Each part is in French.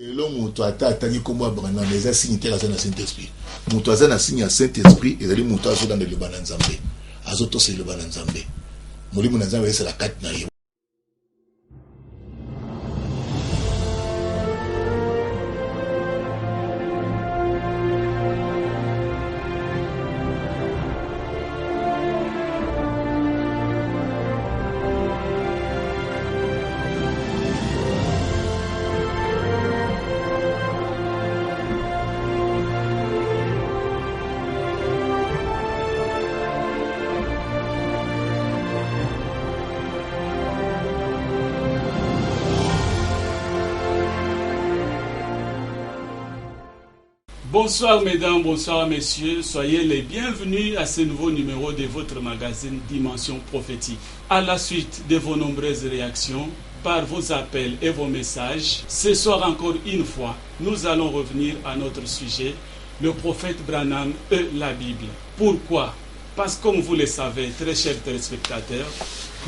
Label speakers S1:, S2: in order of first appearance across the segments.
S1: Lelo moto atangi kombo Branham les signataires à Saint-Esprit. Moto azana signe à Saint-Esprit et les moto azo dans le Bananzambe. Azoto c'est le Bananzambe. Molimo Nanzambe c'est la 4 na.
S2: Bonsoir mesdames, bonsoir messieurs, soyez les bienvenus à ce nouveau numéro de votre magazine Dimension Prophétique. À la suite de vos nombreuses réactions, par vos appels et vos messages, ce soir encore une fois, nous allons revenir à notre sujet, le prophète Branham et la Bible. Pourquoi? Parce que comme vous le savez, très chers téléspectateurs,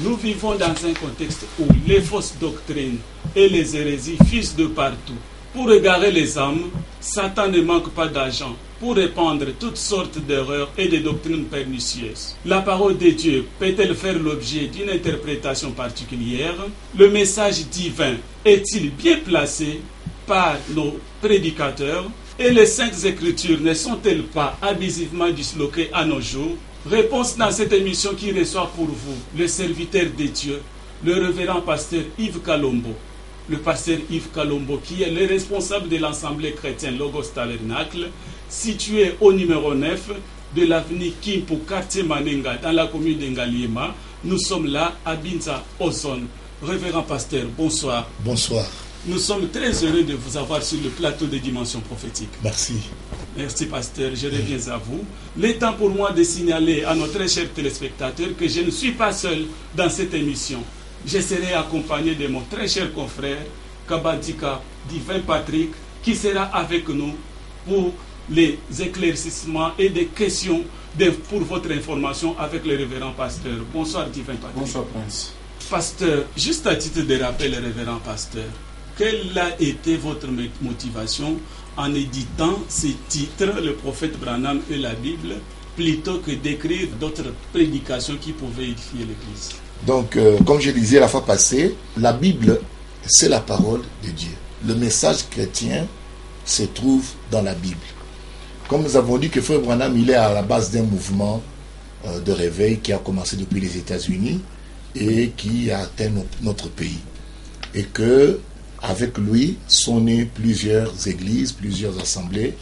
S2: nous vivons dans un contexte où les fausses doctrines et les hérésies fusent de partout. Pour égarer les âmes, Satan ne manque pas d'argent pour répandre toutes sortes d'erreurs et de doctrines pernicieuses. La parole de Dieu peut-elle faire l'objet d'une interprétation particulière? Le message divin est-il bien placé par nos prédicateurs? Et les saintes écritures ne sont-elles pas abusivement disloquées à nos jours? Réponse dans cette émission qui reçoit pour vous le serviteur de Dieu, le révérend pasteur Yves Kalombo. Le pasteur Yves Kalombo, qui est le responsable de l'Assemblée chrétienne Logos Tabernacle, situé au numéro 9 de l'avenue Kimpo, quartier Manenga, dans la commune d'Engaliema. Nous sommes là à Binza, Ozone. Révérend pasteur, bonsoir.
S1: Bonsoir.
S2: Nous sommes très heureux de vous avoir sur le plateau des Dimensions Prophétiques.
S1: Merci.
S2: Merci pasteur, je reviens à vous. Le temps pour moi de signaler à nos très chers téléspectateurs que je ne suis pas seul dans cette émission. Je serai accompagné de mon très cher confrère Kabadika Divin Patrick qui sera avec nous pour les éclaircissements et des questions pour votre information avec le révérend pasteur. Bonsoir Divin Patrick.
S3: Bonsoir Prince.
S2: Pasteur, juste à titre de rappel, révérend pasteur, quelle a été votre motivation en éditant ce titre, le prophète Branham et la Bible, plutôt que d'écrire d'autres prédications qui pouvaient édifier l'Église?
S1: Donc, comme je disais la fois passée, la Bible, c'est la parole de Dieu. Le message chrétien se trouve dans la Bible. Comme nous avons dit que Frère Branham, il est à la base d'un mouvement de réveil qui a commencé depuis les États-Unis et qui a atteint notre pays. Et que, avec lui, sont nées plusieurs églises, plusieurs assemblées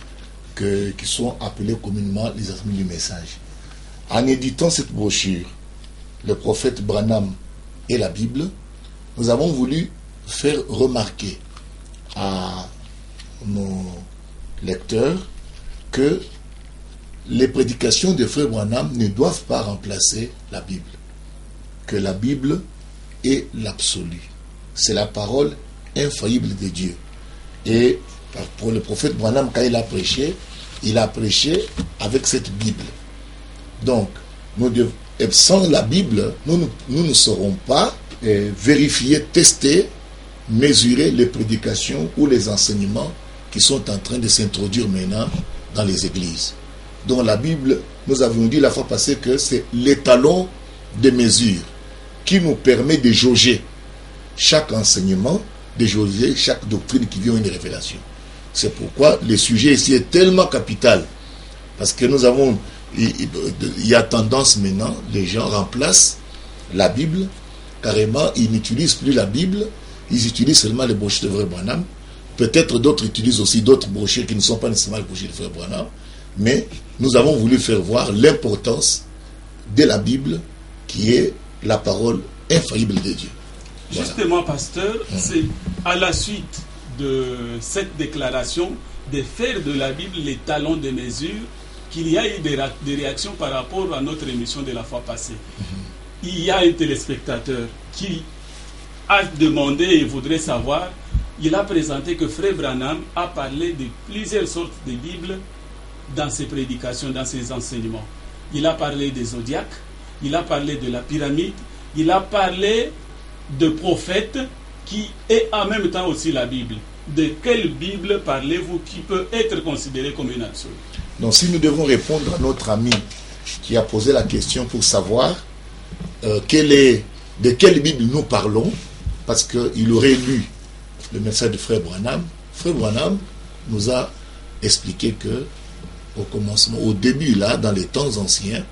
S1: qui sont appelées communément les assemblées du message. En éditant cette brochure, le prophète Branham et la Bible, nous avons voulu faire remarquer à nos lecteurs que les prédications de Frère Branham ne doivent pas remplacer la Bible. Que la Bible est l'absolu. C'est la parole infaillible de Dieu. Et pour le prophète Branham, quand il a prêché avec cette Bible. Donc, sans la Bible, nous ne saurons pas vérifier, tester, mesurer les prédications ou les enseignements qui sont en train de s'introduire maintenant dans les églises. Donc la Bible, nous avions dit la fois passée que c'est l'étalon de mesure qui nous permet de jauger chaque enseignement, de jauger chaque doctrine qui vient une révélation. C'est pourquoi le sujet ici est tellement capital. Parce que il y a tendance maintenant, les gens remplacent la Bible, carrément, ils n'utilisent plus la Bible, ils utilisent seulement les brochures de Frère Branham. Peut-être d'autres utilisent aussi d'autres brochures qui ne sont pas nécessairement les brochures de Frère Branham, mais nous avons voulu faire voir l'importance de la Bible qui est la parole infaillible de Dieu. Voilà.
S2: Justement, pasteur, c'est à la suite de cette déclaration de faire de la Bible les talons de mesure qu'il y a eu des réactions par rapport à notre émission de la fois passée. Il y a un téléspectateur qui a demandé et voudrait savoir, il a présenté que Frère Branham a parlé de plusieurs sortes de Bibles dans ses prédications, dans ses enseignements. Il a parlé des zodiaques, il a parlé de la pyramide, il a parlé de prophètes qui est en même temps aussi la Bible. de quelle Bible parlez-vous qui peut être considérée comme une absolue?
S1: Donc si nous devons répondre à notre ami qui a posé la question pour savoir de quelle Bible nous parlons, parce qu'il aurait lu le message de Frère Branham nous a expliqué que au commencement, au début là, dans les temps anciens,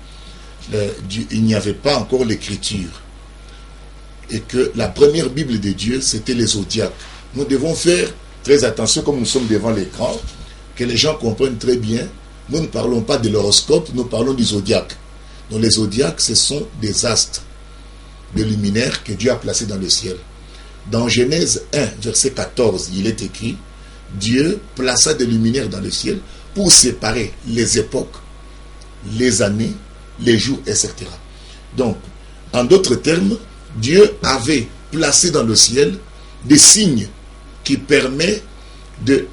S1: il n'y avait pas encore l'écriture. Et que la première Bible de Dieu, c'était les zodiaques. Nous devons faire très attention, comme nous sommes devant l'écran, que les gens comprennent très bien. Nous ne parlons pas de l'horoscope, nous parlons du zodiaque. Donc les zodiaques, ce sont des astres, des luminaires que Dieu a placés dans le ciel. Dans Genèse 1, verset 14, il est écrit, Dieu plaça des luminaires dans le ciel pour séparer les époques, les années, les jours, etc. Donc, en d'autres termes, Dieu avait placé dans le ciel des signes qui permettent de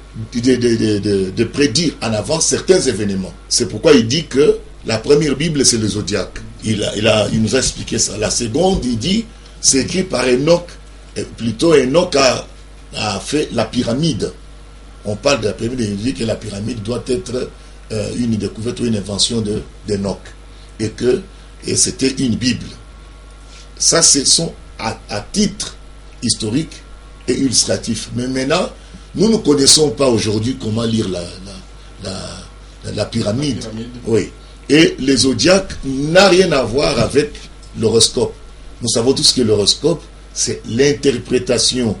S1: prédire en avance certains événements. C'est pourquoi il dit que la première Bible, c'est le zodiaque. Il nous a expliqué ça. La seconde, il dit, c'est écrit par Enoch. Plutôt, Enoch a fait la pyramide. On parle de la pyramide et il dit que la pyramide doit être une découverte ou une invention d'Enoch. Et c'était une Bible. Ça, ce sont à titre historique et illustratif. Mais maintenant, nous ne connaissons pas aujourd'hui comment lire la pyramide. Oui. Et les zodiaques n'a rien à voir avec l'horoscope. Nous savons tous que l'horoscope, c'est l'interprétation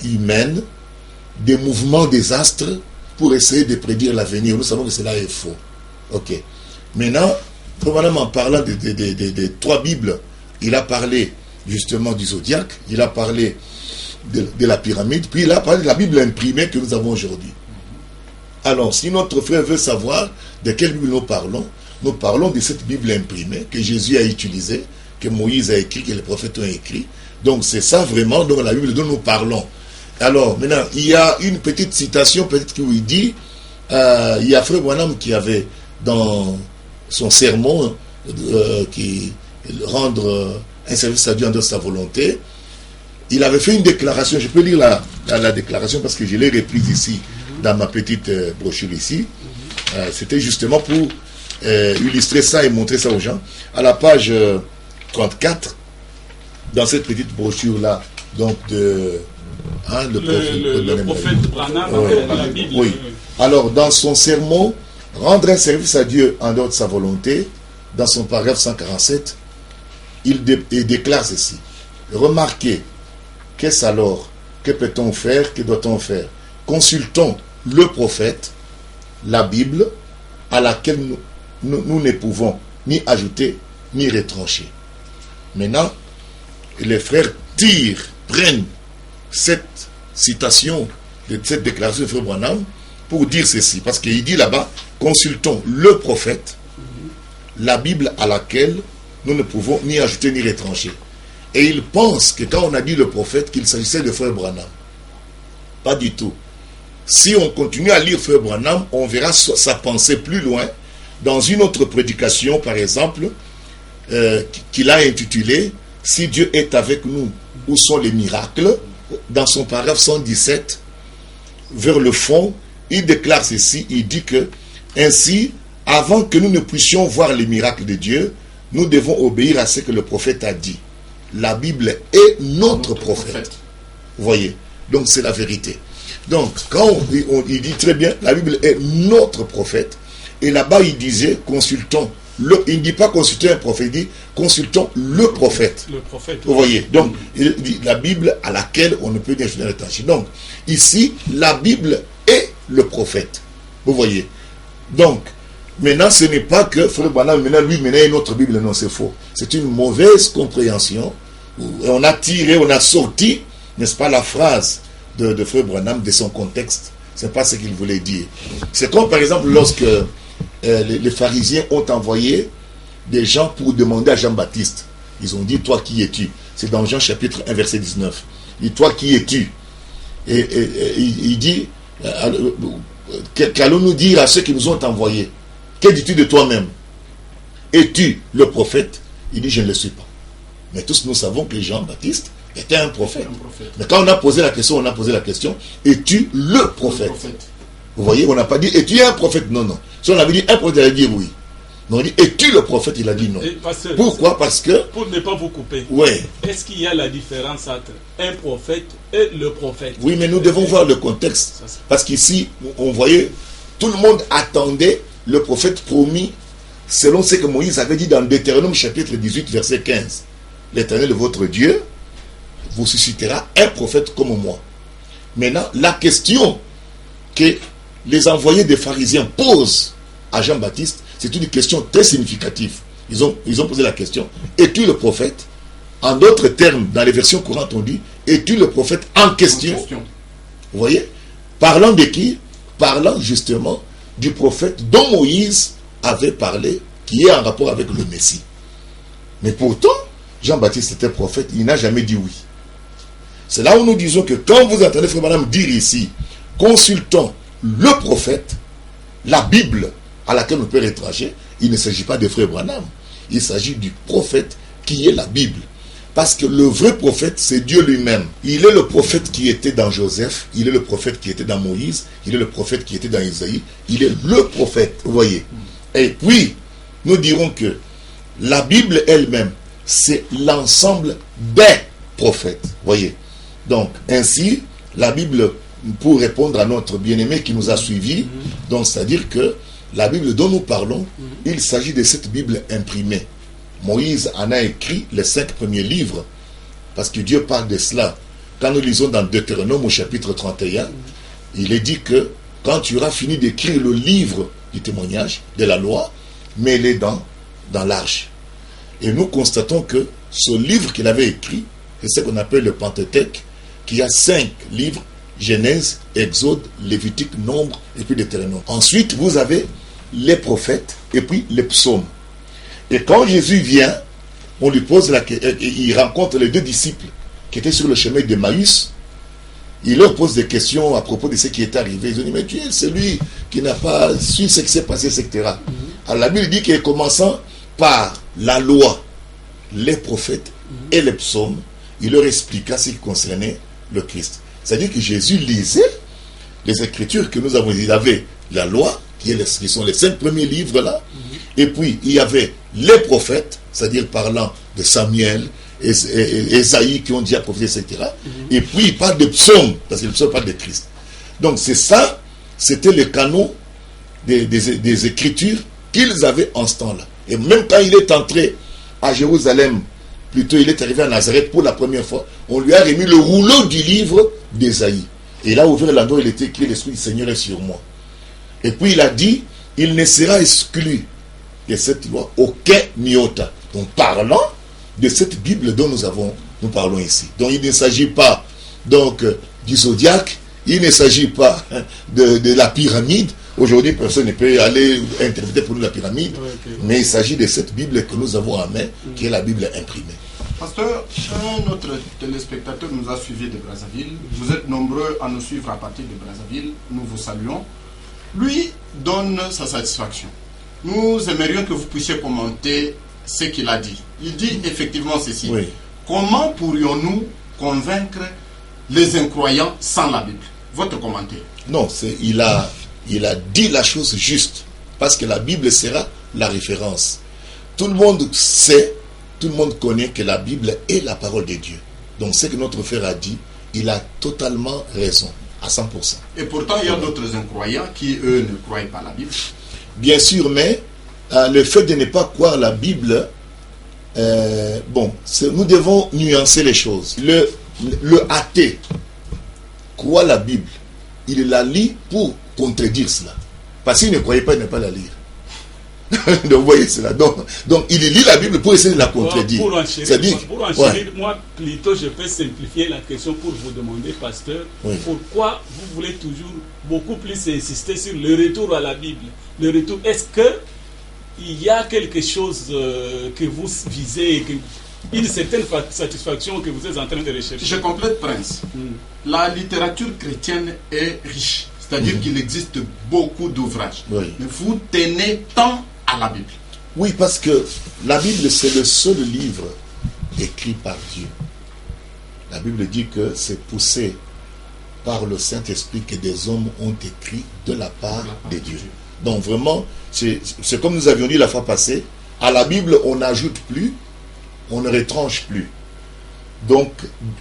S1: humaine des mouvements des astres pour essayer de prédire l'avenir. Nous savons que cela est faux. Ok. Maintenant, en parlant des trois Bibles, il a parlé justement du zodiaque, il a parlé de la pyramide, puis il a parlé de la Bible imprimée que nous avons aujourd'hui. Alors, si notre frère veut savoir de quelle Bible nous parlons de cette Bible imprimée que Jésus a utilisée, que Moïse a écrit, que les prophètes ont écrit. Donc, c'est ça vraiment dans la Bible dont nous parlons. Alors, maintenant, il y a une petite citation, peut-être où il dit, il y a Frère Branham qui avait dans son sermon, qui rendre un service à Dieu en dehors de sa volonté, il avait fait une déclaration, je peux lire la déclaration parce que je l'ai reprise ici, dans ma petite brochure ici. C'était justement pour illustrer ça et montrer ça aux gens. À la page 34, dans cette petite brochure-là, donc le
S2: prophète Branham, la Bible.
S1: Oui. Alors, dans son sermon, rendre un service à Dieu en dehors de sa volonté, dans son paragraphe 147, il déclare ceci. Remarquez, qu'est-ce alors? Que peut-on faire? Que doit-on faire? Consultons le prophète, la Bible, à laquelle nous ne pouvons ni ajouter, ni retrancher. Maintenant, les frères prennent cette citation de cette déclaration de Frère Branham pour dire ceci. Parce qu'il dit là-bas, consultons le prophète, la Bible à laquelle nous ne pouvons ni ajouter ni retrancher. Et il pense que quand on a dit le prophète, qu'il s'agissait de Frère Branham. Pas du tout. Si on continue à lire Frère Branham, on verra sa pensée plus loin dans une autre prédication, par exemple, qu'il a intitulée « Si Dieu est avec nous, où sont les miracles ?» Dans son paragraphe 117, vers le fond, il déclare ceci, il dit que « Ainsi, avant que nous ne puissions voir les miracles de Dieu, nous devons obéir à ce que le prophète a dit. La Bible est notre prophète. » Vous voyez? Donc c'est la vérité. Donc, quand il dit très bien, la Bible est notre prophète, et là-bas il disait, consultons, il ne dit pas consulter un prophète, il dit, consultons le prophète.
S2: Le prophète.
S1: Vous voyez? Donc, il dit la Bible à laquelle on ne peut ni ajouter ni retrancher. Donc, ici, la Bible est le prophète. Vous voyez? Donc, maintenant, ce n'est pas que Frère Branham, maintenant, une autre Bible. Non, c'est faux. C'est une mauvaise compréhension. On a sorti, n'est-ce pas, la phrase de Frère Branham de son contexte. Ce n'est pas ce qu'il voulait dire. C'est comme, par exemple, lorsque les pharisiens ont envoyé des gens pour demander à Jean-Baptiste. Ils ont dit, toi qui es-tu? C'est dans Jean chapitre 1, verset 19. Il dit, toi qui es-tu? Et il dit, qu'allons-nous dire à ceux qui nous ont envoyés? Que dis-tu de toi-même? Es-tu le prophète? Il dit, je ne le suis pas. Mais tous nous savons que Jean-Baptiste était un prophète. Mais quand on a posé la question, es-tu le prophète? Vous voyez, on n'a pas dit, es-tu un prophète? Non, non. Si on avait dit un prophète, il a dit oui. Mais on dit, es-tu le prophète? Il a dit non. Pourquoi? Parce que...
S2: Pour ne pas vous couper.
S1: Oui.
S2: Est-ce qu'il y a la différence entre un prophète et le prophète?
S1: Oui, mais nous devons voir le contexte. Parce qu'ici, on voyait, tout le monde attendait le prophète promis selon ce que Moïse avait dit dans Deutéronome chapitre 18, verset 15. L'Éternel, votre Dieu, vous suscitera un prophète comme moi. Maintenant, la question que les envoyés des pharisiens posent à Jean-Baptiste, c'est une question très significative. Ils ont posé la question, es-tu le prophète? En d'autres termes, dans les versions courantes, on dit, es-tu le prophète en question? Vous voyez? Parlant de qui? Parlant justement du prophète dont Moïse avait parlé, qui est en rapport avec le Messie. Mais pourtant, Jean-Baptiste était prophète, il n'a jamais dit oui. C'est là où nous disons que quand vous entendez Frère Branham dire ici, consultons le prophète, la Bible à laquelle on peut rétrager, il ne s'agit pas de Frère Branham, il s'agit du prophète qui est la Bible. Parce que le vrai prophète, c'est Dieu lui-même. Il est le prophète qui était dans Joseph, il est le prophète qui était dans Moïse, il est le prophète qui était dans Isaïe, il est le prophète, vous voyez. Et puis, nous dirons que la Bible elle-même, c'est l'ensemble des prophètes, vous voyez. Donc, ainsi, la Bible, pour répondre à notre bien-aimé qui nous a suivis, donc c'est-à-dire que la Bible dont nous parlons, il s'agit de cette Bible imprimée. Moïse en a écrit les 5 premiers livres, parce que Dieu parle de cela. Quand nous lisons dans Deutéronome au chapitre 31, il est dit que quand tu auras fini d'écrire le livre du témoignage, de la loi, mets-les dans l'arche. Et nous constatons que ce livre qu'il avait écrit, c'est ce qu'on appelle le Pentateuque, qui a 5 livres, Genèse, Exode, Lévitique, Nombre et puis Deutéronome. Ensuite, vous avez les prophètes et puis les psaumes. Et quand Jésus vient, on lui pose la question, il rencontre les 2 disciples qui étaient sur le chemin d'Emmaüs. Il leur pose des questions à propos de ce qui est arrivé. Ils ont dit, mais tu es celui qui n'a pas su ce qui s'est passé, etc. Alors la Bible dit que commençant par la loi, les prophètes et les psaumes, il leur expliqua ce qui concernait le Christ. C'est-à-dire que Jésus lisait les Écritures que nous avons. Il avait la loi, qui sont les 5 premiers livres là, et puis il y avait les prophètes, c'est-à-dire parlant de Samuel, Ésaïe qui ont déjà prophétisé, etc. Et puis il parle de psaumes, parce que le psaume parle de Christ. Donc c'est ça, c'était le canon des Écritures qu'ils avaient en ce temps-là. Et même quand il est entré à Jérusalem, plutôt il est arrivé à Nazareth pour la première fois, on lui a remis le rouleau du livre d'Ésaïe. Et il a ouvert l'endroit, il était écrit, l'Esprit du Seigneur est sur moi. Et puis il a dit, il ne sera exclu de cette loi aucun iota. Donc parlant de cette Bible dont nous parlons ici. Donc il ne s'agit pas donc du zodiaque, il ne s'agit pas de la pyramide. Aujourd'hui, personne ne peut aller interpréter pour nous la pyramide, mais il s'agit de cette Bible que nous avons en main, qui est la Bible imprimée.
S3: Pasteur, un autre téléspectateur nous a suivis de Brazzaville. Vous êtes nombreux à nous suivre à partir de Brazzaville. Nous vous saluons. Lui donne sa satisfaction. Nous aimerions que vous puissiez commenter ce qu'il a dit. Il dit effectivement ceci.
S1: Oui.
S3: Comment pourrions-nous convaincre les incroyants sans la Bible? Votre commentaire.
S1: Non, il a dit la chose juste, parce que la Bible sera la référence. Tout le monde sait, tout le monde connaît que la Bible est la parole de Dieu. Donc ce que notre frère a dit, il a totalement raison, à 100%.
S3: Et pourtant, il y a d'autres incroyants qui, eux, ne croient pas à la Bible.
S1: Bien sûr, mais le fait de ne pas croire la Bible, nous devons nuancer les choses. Le athée croit la Bible, il la lit pour contredire cela. Parce qu'il ne croyait pas, il ne pas la lire. Donc vous voyez cela. Donc il lit la Bible pour essayer de la contredire.
S2: Pour enchérir, moi plutôt je peux simplifier la question pour vous demander, pasteur, pourquoi vous voulez toujours beaucoup plus insister sur le retour à la Bible? Le retour, est-ce que il y a quelque chose que vous visez, une certaine satisfaction que vous êtes en train de rechercher?
S3: Je complète, Prince. La littérature chrétienne est riche. C'est-à-dire qu'il existe beaucoup d'ouvrages.
S1: Oui.
S3: Mais vous tenez tant à la Bible.
S1: Oui, parce que la Bible, c'est le seul livre écrit par Dieu. La Bible dit que c'est poussé par le Saint-Esprit que des hommes ont écrit de la part de Dieu. Donc vraiment, c'est comme nous avions dit la fois passée, à la Bible, on n'ajoute plus, on ne retranche plus. Donc,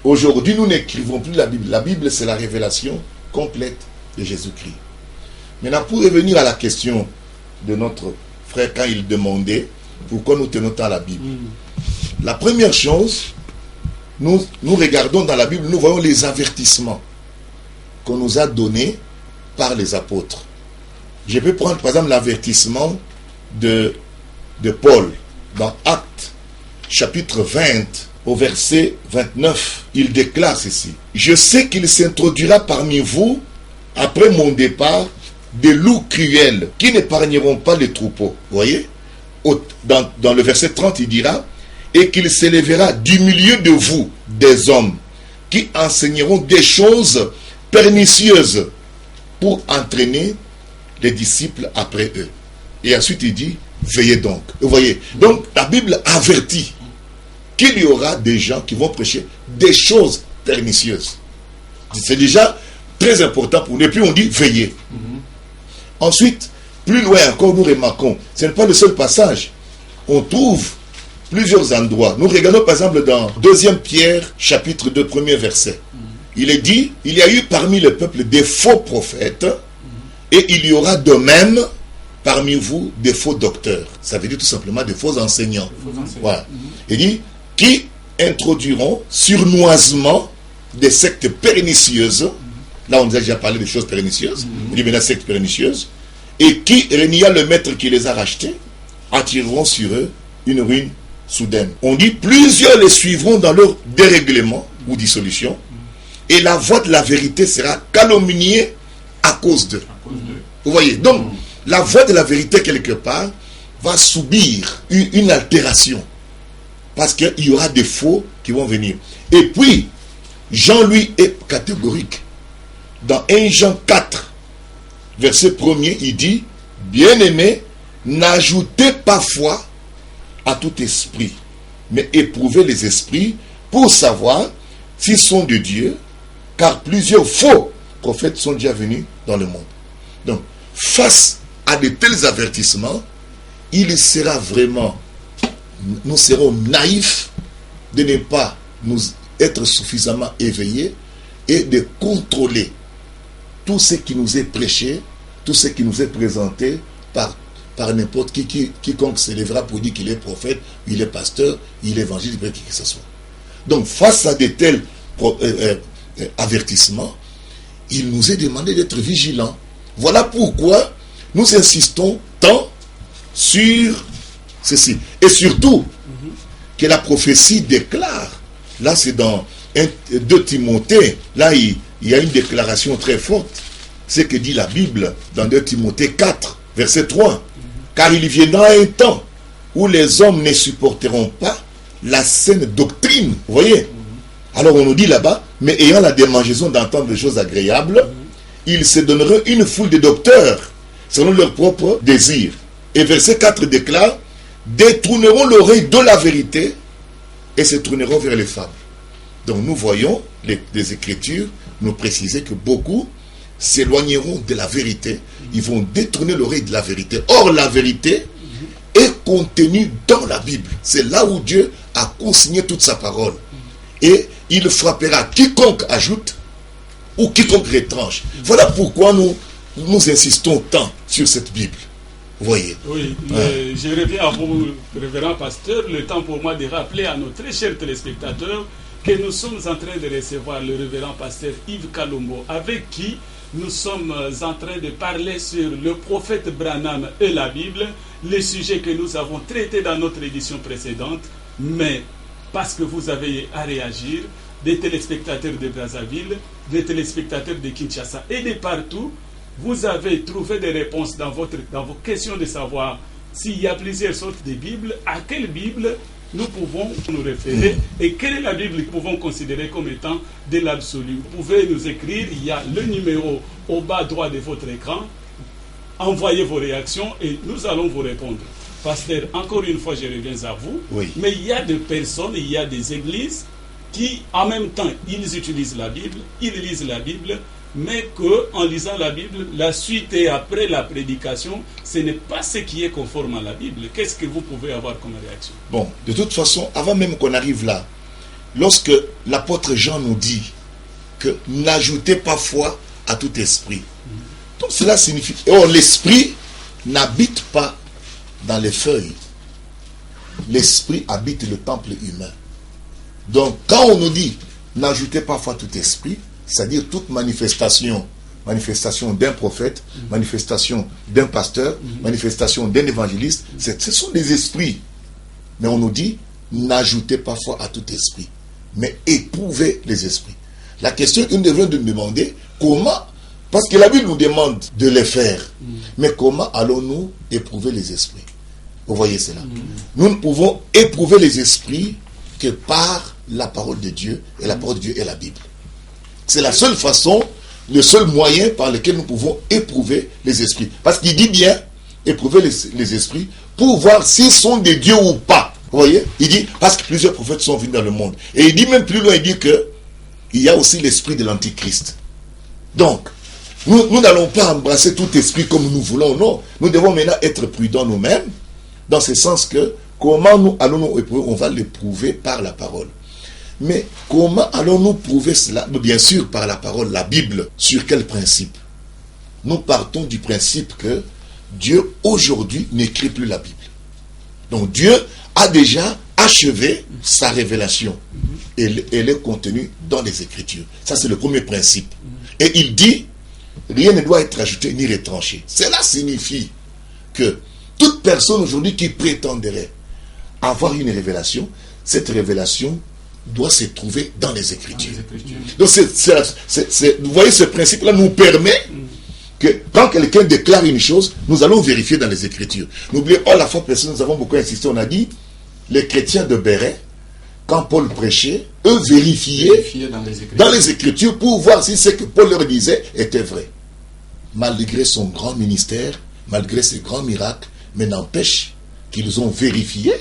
S1: aujourd'hui, nous n'écrivons plus la Bible. La Bible, c'est la révélation complète de Jésus-Christ. Maintenant, pour revenir à la question de notre frère quand il demandait pourquoi nous tenons tant à la Bible. La première chose, nous regardons dans la Bible, nous voyons les avertissements qu'on nous a donnés par les apôtres. Je peux prendre par exemple l'avertissement de Paul dans Actes chapitre 20 au verset 29. Il déclare ceci: je sais qu'il s'introduira parmi vous après mon départ des loups cruels qui n'épargneront pas les troupeaux. Vous voyez, dans le verset 30 il dira: et qu'il s'élèvera du milieu de vous des hommes qui enseigneront des choses pernicieuses pour entraîner les disciples après eux. Et ensuite il dit: veillez donc. Vous voyez, donc la Bible avertit qu'il y aura des gens qui vont prêcher des choses pernicieuses. C'est déjà très important pour nous. Et puis on dit veillez. Ensuite, plus loin encore, nous remarquons, ce n'est pas le seul passage. On trouve plusieurs endroits. Nous regardons par exemple dans 2 Pierre chapitre 2, premier verset. Il est dit: il y a eu parmi le peuple des faux prophètes, et il y aura de même parmi vous des faux docteurs. Ça veut dire tout simplement des faux enseignants. Voilà. Il dit: qui introduiront surnoisement des sectes pernicieuses. Là, on a déjà parlé des choses pernicieuses. Il dit maintenant sectes pernicieuses. Et qui, reniant le maître qui les a rachetés, attireront sur eux une ruine soudaine. On dit: plusieurs les suivront dans leur dérèglement ou dissolution, et la voix de la vérité sera calomniée à cause d'eux. Vous voyez, donc la voix de la vérité quelque part va subir une altération, parce qu'il y aura des faux qui vont venir. Et puis Jean lui est catégorique. Dans 1 Jean 4 verset 1er, il dit: bien-aimés, n'ajoutez pas foi à tout esprit, mais éprouvez les esprits pour savoir s'ils sont de Dieu, car plusieurs faux prophètes sont déjà venus dans le monde. Donc, face à de tels avertissements, il sera vraiment, nous serons naïfs de ne pas nous être suffisamment éveillés et de contrôler tout ce qui nous est prêché, tout ce qui nous est présenté par n'importe quiconque se lèvera pour dire qu'il est prophète, il est pasteur, il est évangile, qui que ce soit. Donc face à de tels avertissements, il nous est demandé d'être vigilants. Voilà pourquoi nous insistons tant sur ceci. Et surtout, que la prophétie déclare, là c'est dans 2 Timothée, là il y a une déclaration très forte, c'est que dit la Bible dans 2 Timothée 4, verset 3. Car il viendra un temps où les hommes ne supporteront pas la saine doctrine. Vous voyez? Alors on nous dit là-bas: mais ayant la démangeaison d'entendre des choses agréables, ils se donneront une foule de docteurs selon leurs propres désirs. Et verset 4 déclare: détourneront l'oreille de la vérité et se tourneront vers les fables. Donc nous voyons les Écritures nous préciser que beaucoup s'éloigneront de la vérité. Ils vont détourner l'oreille de la vérité. Or la vérité est contenue dans la Bible. C'est là où Dieu a consigné toute sa parole. Et il frappera quiconque ajoute ou quiconque retranche. Voilà pourquoi nous insistons tant sur cette Bible. Vous voyez.
S2: Oui, je reviens à vous, révérend pasteur. Le temps pour moi de rappeler à nos très chers téléspectateurs que nous sommes en train de recevoir le révérend pasteur Yves Kalombo, avec qui nous sommes en train de parler sur le prophète Branham et la Bible, les sujets que nous avons traités dans notre édition précédente, mais parce que vous avez à réagir, des téléspectateurs de Brazzaville, des téléspectateurs de Kinshasa et de partout, vous avez trouvé des réponses dans vos questions de savoir s'il y a plusieurs sortes de Bibles, à quelle Bible nous pouvons nous référer et quelle est la Bible que nous pouvons considérer comme étant de l'absolu. Vous pouvez nous écrire, il y a le numéro au bas droit de votre écran, envoyez vos réactions et nous allons vous répondre. Pasteur, encore une fois je reviens à vous, mais il y a des personnes, il y a des églises qui, en même temps, ils utilisent la Bible, ils lisent la Bible, mais qu'en lisant la Bible, la suite et après la prédication, ce n'est pas ce qui est conforme à la Bible. Qu'est-ce que vous pouvez avoir comme réaction?
S1: Bon, de toute façon, avant même qu'on arrive là, lorsque l'apôtre Jean nous dit que n'ajoutez pas foi à tout esprit, donc cela signifie, or l'esprit n'habite pas dans les feuilles. L'esprit habite le temple humain. Donc quand on nous dit n'ajoutez pas foi à tout esprit, c'est-à-dire toute manifestation d'un prophète, manifestation d'un pasteur, manifestation d'un évangéliste, ce sont des esprits. Mais on nous dit n'ajoutez pas foi à tout esprit, mais éprouvez les esprits. La question que nous devons nous demander, comment, parce que la Bible nous demande de les faire, mais comment allons-nous éprouver les esprits? Vous voyez cela. Nous ne pouvons éprouver les esprits que par la parole de Dieu, et la parole de Dieu est la Bible. C'est la seule façon, le seul moyen par lequel nous pouvons éprouver les esprits. Parce qu'il dit bien, éprouver les esprits, pour voir s'ils sont des dieux ou pas. Vous voyez? Il dit, parce que plusieurs prophètes sont venus dans le monde. Et il dit même plus loin, il dit que il y a aussi l'esprit de l'antichrist. Donc, nous n'allons pas embrasser tout esprit comme nous voulons, non. Nous devons maintenant être prudents nous-mêmes, dans ce sens que, comment nous allons-nous éprouver? On va l'éprouver par la parole. Mais comment allons-nous prouver cela? Bien sûr, par la parole, la Bible. Sur quel principe? Nous partons du principe que Dieu, aujourd'hui, n'écrit plus la Bible. Donc Dieu a déjà achevé sa révélation. Elle est contenue dans les Écritures. Ça, c'est le premier principe. Et il dit, rien ne doit être ajouté ni retranché. Cela signifie que toute personne aujourd'hui qui prétendrait avoir une révélation, cette révélation doit se trouver dans les Écritures. Donc, vous voyez, ce principe-là nous permet que quand quelqu'un déclare une chose, nous allons vérifier dans les Écritures. N'oubliez pas, la fois passée, nous avons beaucoup insisté, on a dit, les chrétiens de Béret, quand Paul prêchait, eux vérifiaient dans les Écritures pour voir si ce que Paul leur disait était vrai. Malgré son grand ministère, malgré ses grands miracles, mais n'empêche qu'ils ont vérifié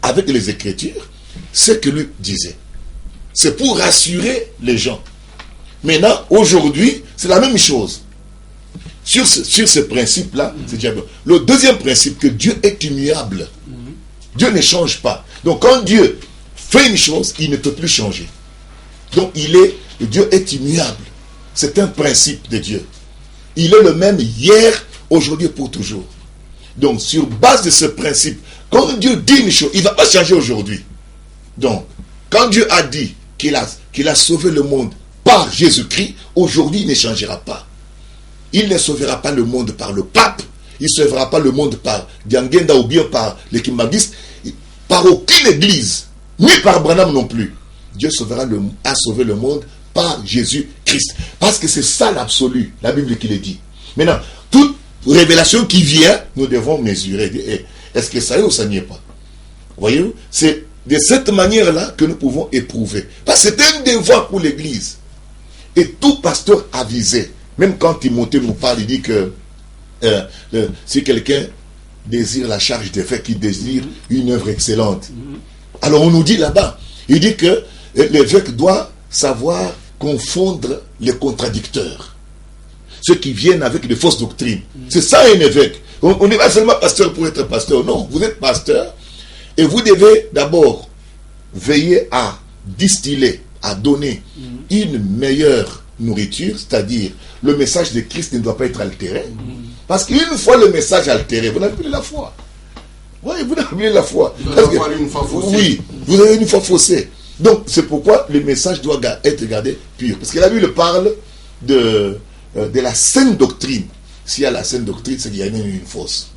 S1: avec les Écritures ce que lui disait. C'est pour rassurer les gens. Maintenant, aujourd'hui, c'est la même chose. Sur ce principe-là, c'est déjà bien. Le deuxième principe, que Dieu est immuable. Dieu ne change pas. Donc, quand Dieu fait une chose, il ne peut plus changer. Donc, Dieu est immuable. C'est un principe de Dieu. Il est le même hier, aujourd'hui et pour toujours. Donc, sur base de ce principe, quand Dieu dit une chose, il ne va pas changer aujourd'hui. Donc, quand Dieu a dit qu'il a sauvé le monde par Jésus-Christ, aujourd'hui, il ne changera pas. Il ne sauvera pas le monde par le pape, il ne sauvera pas le monde par Diangenda ou bien par les Kimbanguistes, par aucune église, ni par Branham non plus. Dieu a sauvé le monde par Jésus-Christ. Parce que c'est ça l'absolu, la Bible qui le dit. Maintenant, toute révélation qui vient, nous devons mesurer. Est-ce que ça y est ou ça n'y est pas? Voyez-vous? C'est de cette manière-là que nous pouvons éprouver. Parce que c'est un devoir pour l'Église. Et tout pasteur avisé, même quand Timothée nous parle, il dit que si quelqu'un désire la charge des faits, qu'il désire une œuvre excellente. Alors on nous dit là-bas, il dit que l'évêque doit savoir confondre les contradicteurs. Ceux qui viennent avec de fausses doctrines. C'est ça un évêque. On n'est pas seulement pasteur pour être pasteur. Non, vous êtes pasteur. Et vous devez d'abord veiller à distiller, à donner une meilleure nourriture, c'est-à-dire le message de Christ ne doit pas être altéré. Parce qu'une fois le message altéré, vous n'avez plus la foi. Oui, vous n'avez plus la foi.
S3: Vous avez une foi faussée.
S1: Oui, vous avez une foi faussée. Donc, c'est pourquoi le message doit être gardé pur. Parce que la Bible parle de la saine doctrine. S'il y a la saine doctrine, c'est qu'il y a une fausse.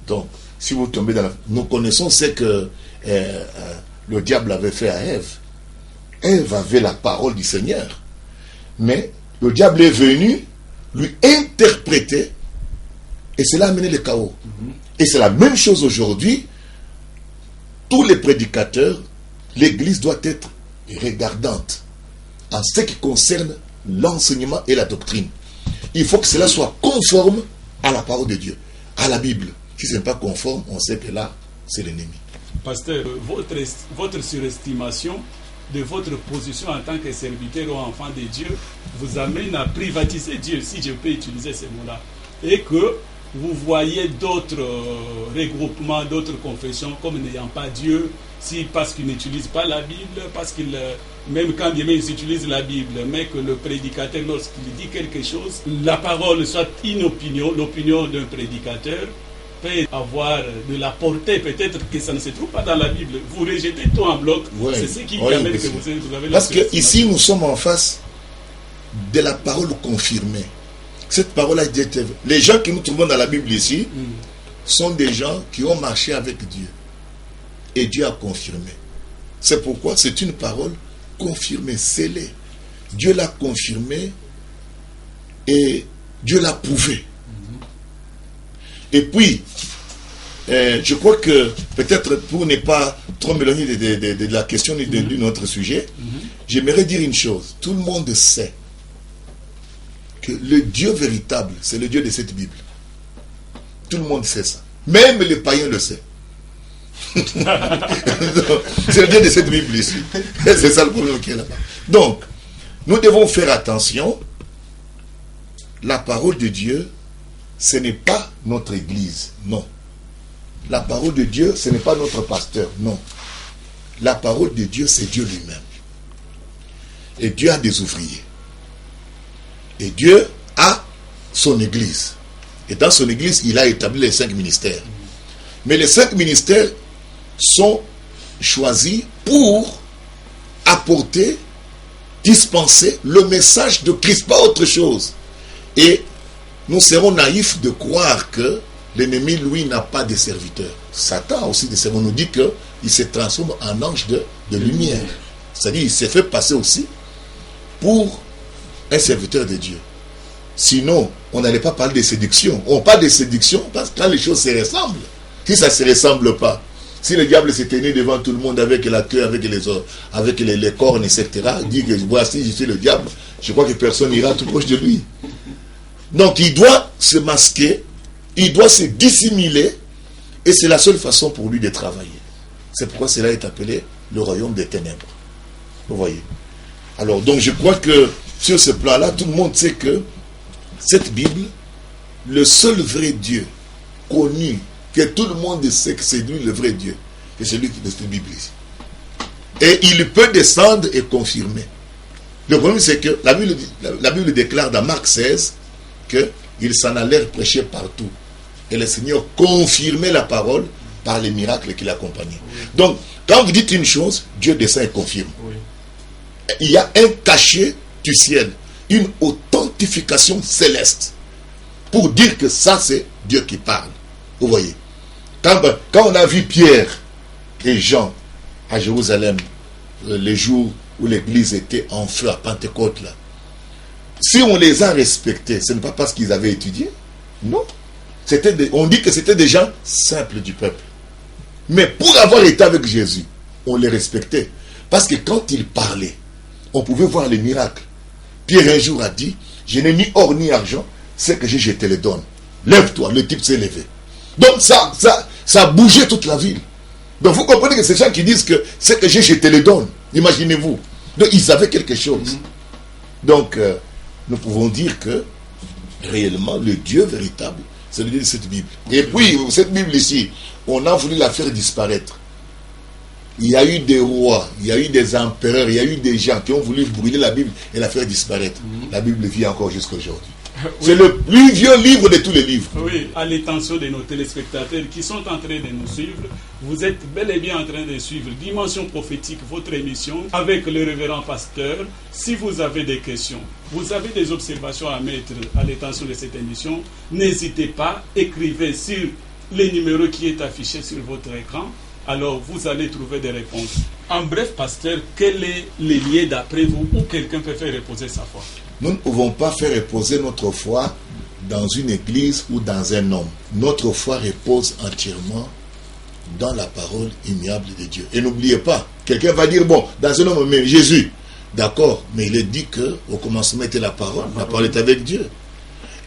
S1: Donc, si vous tombez dans la... Nous connaissons ce que le diable avait fait à Ève. Ève avait la parole du Seigneur. Mais le diable est venu lui interpréter et cela a amené le chaos. Et c'est la même chose aujourd'hui. Tous les prédicateurs, l'Église doit être regardante en ce qui concerne l'enseignement et la doctrine. Il faut que cela soit conforme à la parole de Dieu, à la Bible. Si ce n'est pas conforme, on sait que là, c'est l'ennemi.
S2: Pasteur, votre surestimation de votre position en tant que serviteur ou enfant de Dieu vous amène à privatiser Dieu, si je peux utiliser ces mots-là, et que vous voyez d'autres regroupements, d'autres confessions comme n'ayant pas Dieu, parce qu'ils n'utilisent pas la Bible, parce qu'ils, même quand bien ils utilisent la Bible, mais que le prédicateur, lorsqu'il dit quelque chose, la parole soit une opinion, l'opinion d'un prédicateur peut avoir de la portée, peut-être que ça ne se trouve pas dans la Bible. Vous rejetez tout en bloc, c'est ce qui amène que vous avez
S1: parce que ici nous sommes en face de la parole confirmée. Cette parole a été... Les gens que nous trouvons dans la Bible ici sont des gens qui ont marché avec Dieu. Et Dieu a confirmé. C'est pourquoi c'est une parole confirmée, scellée. Dieu l'a confirmée et Dieu l'a prouvé. Et puis, je crois que peut-être pour ne pas trop m'éloigner de la question d'un autre sujet, j'aimerais dire une chose. Tout le monde sait que le Dieu véritable, c'est le Dieu de cette Bible. Tout le monde sait ça. Même les païens le savent. C'est le Dieu de cette Bible ici. C'est ça le problème qui est là-bas. Donc, nous devons faire attention. La parole de Dieu, ce n'est pas notre église, non. La parole de Dieu, ce n'est pas notre pasteur, non. La parole de Dieu, c'est Dieu lui-même. Et Dieu a des ouvriers. Et Dieu a son église. Et dans son église, il a établi les 5 ministères. Mais les 5 ministères sont choisis pour apporter, dispenser le message de Christ, pas autre chose. Et nous serons naïfs de croire que l'ennemi, lui, n'a pas de serviteurs. Satan a aussi des serviteurs. On nous dit qu'il se transforme en ange de lumière. C'est-à-dire qu'il s'est fait passer aussi pour un serviteur de Dieu. Sinon, on n'allait pas parler de séduction. On parle de séduction parce que quand les choses se ressemblent, si ça ne se ressemble pas, si le diable s'est tenu devant tout le monde avec la queue, avec les cornes, etc., il dit que voici, je suis le diable, je crois que personne n'ira tout proche de lui. Donc il doit se masquer, il doit se dissimuler, et c'est la seule façon pour lui de travailler. C'est pourquoi cela est appelé le royaume des ténèbres. Vous voyez. Alors, donc je crois que sur ce plan-là, tout le monde sait que cette Bible, le seul vrai Dieu connu, que tout le monde sait que c'est lui le vrai Dieu, c'est celui qui est de cette Bible ici. Et il peut descendre et confirmer. Le problème, c'est que la Bible déclare dans Marc 16 qu'ils s'en allèrent prêcher partout. Et le Seigneur confirmait la parole par les miracles qui l'accompagnaient. Donc, quand vous dites une chose, Dieu descend et confirme. Oui. Il y a un cachet du ciel, une authentification céleste pour dire que ça, c'est Dieu qui parle. Vous voyez. Quand on a vu Pierre et Jean à Jérusalem, les jours où l'église était en feu à Pentecôte, là, si on les a respectés, ce n'est pas parce qu'ils avaient étudié. Non. On dit que c'était des gens simples du peuple. Mais pour avoir été avec Jésus, on les respectait. Parce que quand ils parlaient, on pouvait voir les miracles. Pierre un jour a dit, je n'ai ni or ni argent, ce que j'ai, je te le donne. Lève-toi, le type s'est levé. Donc ça a bougé toute la ville. Donc vous comprenez que ces gens qui disent que ce que j'ai, je te le donne. Imaginez-vous. Donc ils avaient quelque chose. Donc nous pouvons dire que réellement le Dieu véritable, c'est le Dieu de cette Bible. Et puis cette Bible ici, on a voulu la faire disparaître. Il y a eu des rois, il y a eu des empereurs, il y a eu des gens qui ont voulu brûler la Bible et la faire disparaître. La Bible vit encore jusqu'à aujourd'hui. Oui. C'est le plus vieux livre de tous les livres.
S2: Oui, à l'intention de nos téléspectateurs qui sont en train de nous suivre, vous êtes bel et bien en train de suivre Dimension prophétique, votre émission, avec le révérend pasteur. Si vous avez des questions, vous avez des observations à mettre à l'intention de cette émission, n'hésitez pas, écrivez sur le numéro qui est affiché sur votre écran. Alors vous allez trouver des réponses. En bref, pasteur, quel est le lien d'après vous où quelqu'un peut faire reposer sa foi?
S1: Nous ne pouvons pas faire reposer notre foi dans une église ou dans un homme. Notre foi repose entièrement dans la parole immuable de Dieu. Et n'oubliez pas, quelqu'un va dire, bon, dans un homme, mais Jésus, d'accord, mais il est dit qu'au commencement était la parole est avec Dieu.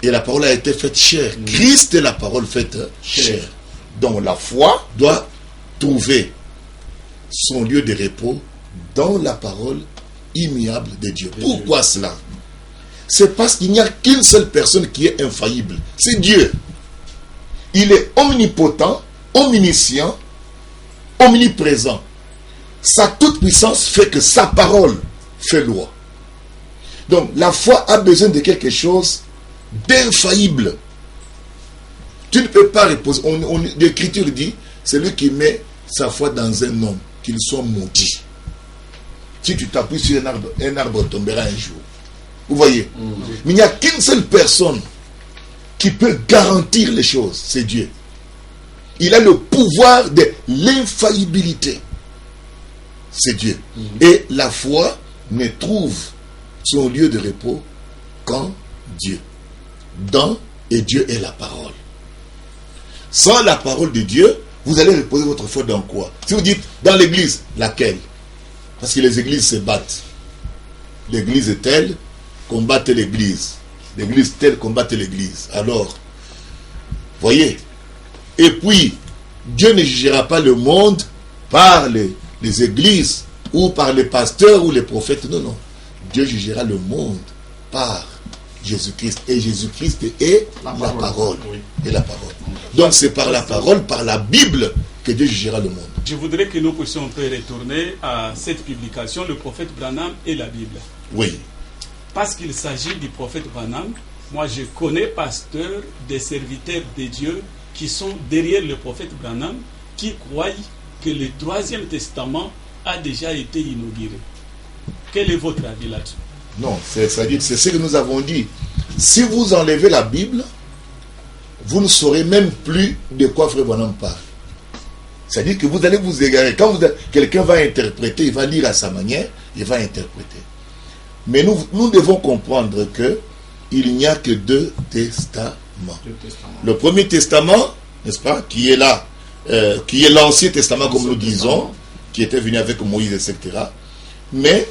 S1: Et la parole a été faite chair. Christ est la parole faite chair. Donc la foi doit trouver son lieu de repos dans la parole immuable de Dieu. Pourquoi cela? C'est parce qu'il n'y a qu'une seule personne qui est infaillible. C'est Dieu. Il est omnipotent, omniscient, omniprésent. Sa toute-puissance fait que sa parole fait loi. Donc la foi a besoin de quelque chose d'infaillible. Tu ne peux pas reposer. L'Écriture dit, celui qui met sa foi dans un homme, qu'il soit maudit. Si tu t'appuies sur un arbre tombera un jour. Vous voyez? Mais il n'y a qu'une seule personne qui peut garantir les choses, c'est Dieu. Il a le pouvoir de l'infaillibilité. C'est Dieu. Et la foi ne trouve son lieu de repos qu'en Dieu. Dans et Dieu est la parole. Sans la parole de Dieu, vous allez reposer votre foi dans quoi? Si vous dites dans l'église, laquelle? Parce que les églises se battent. L'église telle combat l'église. L'église telle combat l'église. Alors, voyez. Et puis, Dieu ne jugera pas le monde par les églises ou par les pasteurs ou les prophètes. Non, non. Dieu jugera le monde par Jésus-Christ. Et Jésus-Christ est la parole.
S3: Oui.
S1: Et la parole. Donc c'est par la parole, par la Bible, que Dieu jugera le monde.
S2: Je voudrais que nous puissions un peu retourner à cette publication, le prophète Branham et la Bible.
S1: Oui.
S2: Parce qu'il s'agit du prophète Branham, moi je connais pasteurs, des serviteurs de Dieu qui sont derrière le prophète Branham, qui croient que le Troisième Testament a déjà été inauguré. Quel est votre avis là-dessus?
S1: Non, c'est ce que nous avons dit. Si vous enlevez la Bible, vous ne saurez même plus de quoi Frère Branham parle. C'est-à-dire que vous allez vous égarer. Quand quelqu'un va interpréter, il va lire à sa manière, il va interpréter. Mais nous devons comprendre qu'il n'y a que deux testaments. Le premier testament, n'est-ce pas, qui est là, qui est l'Ancien Testament, comme nous disons, qui était venu avec Moïse, etc. Mais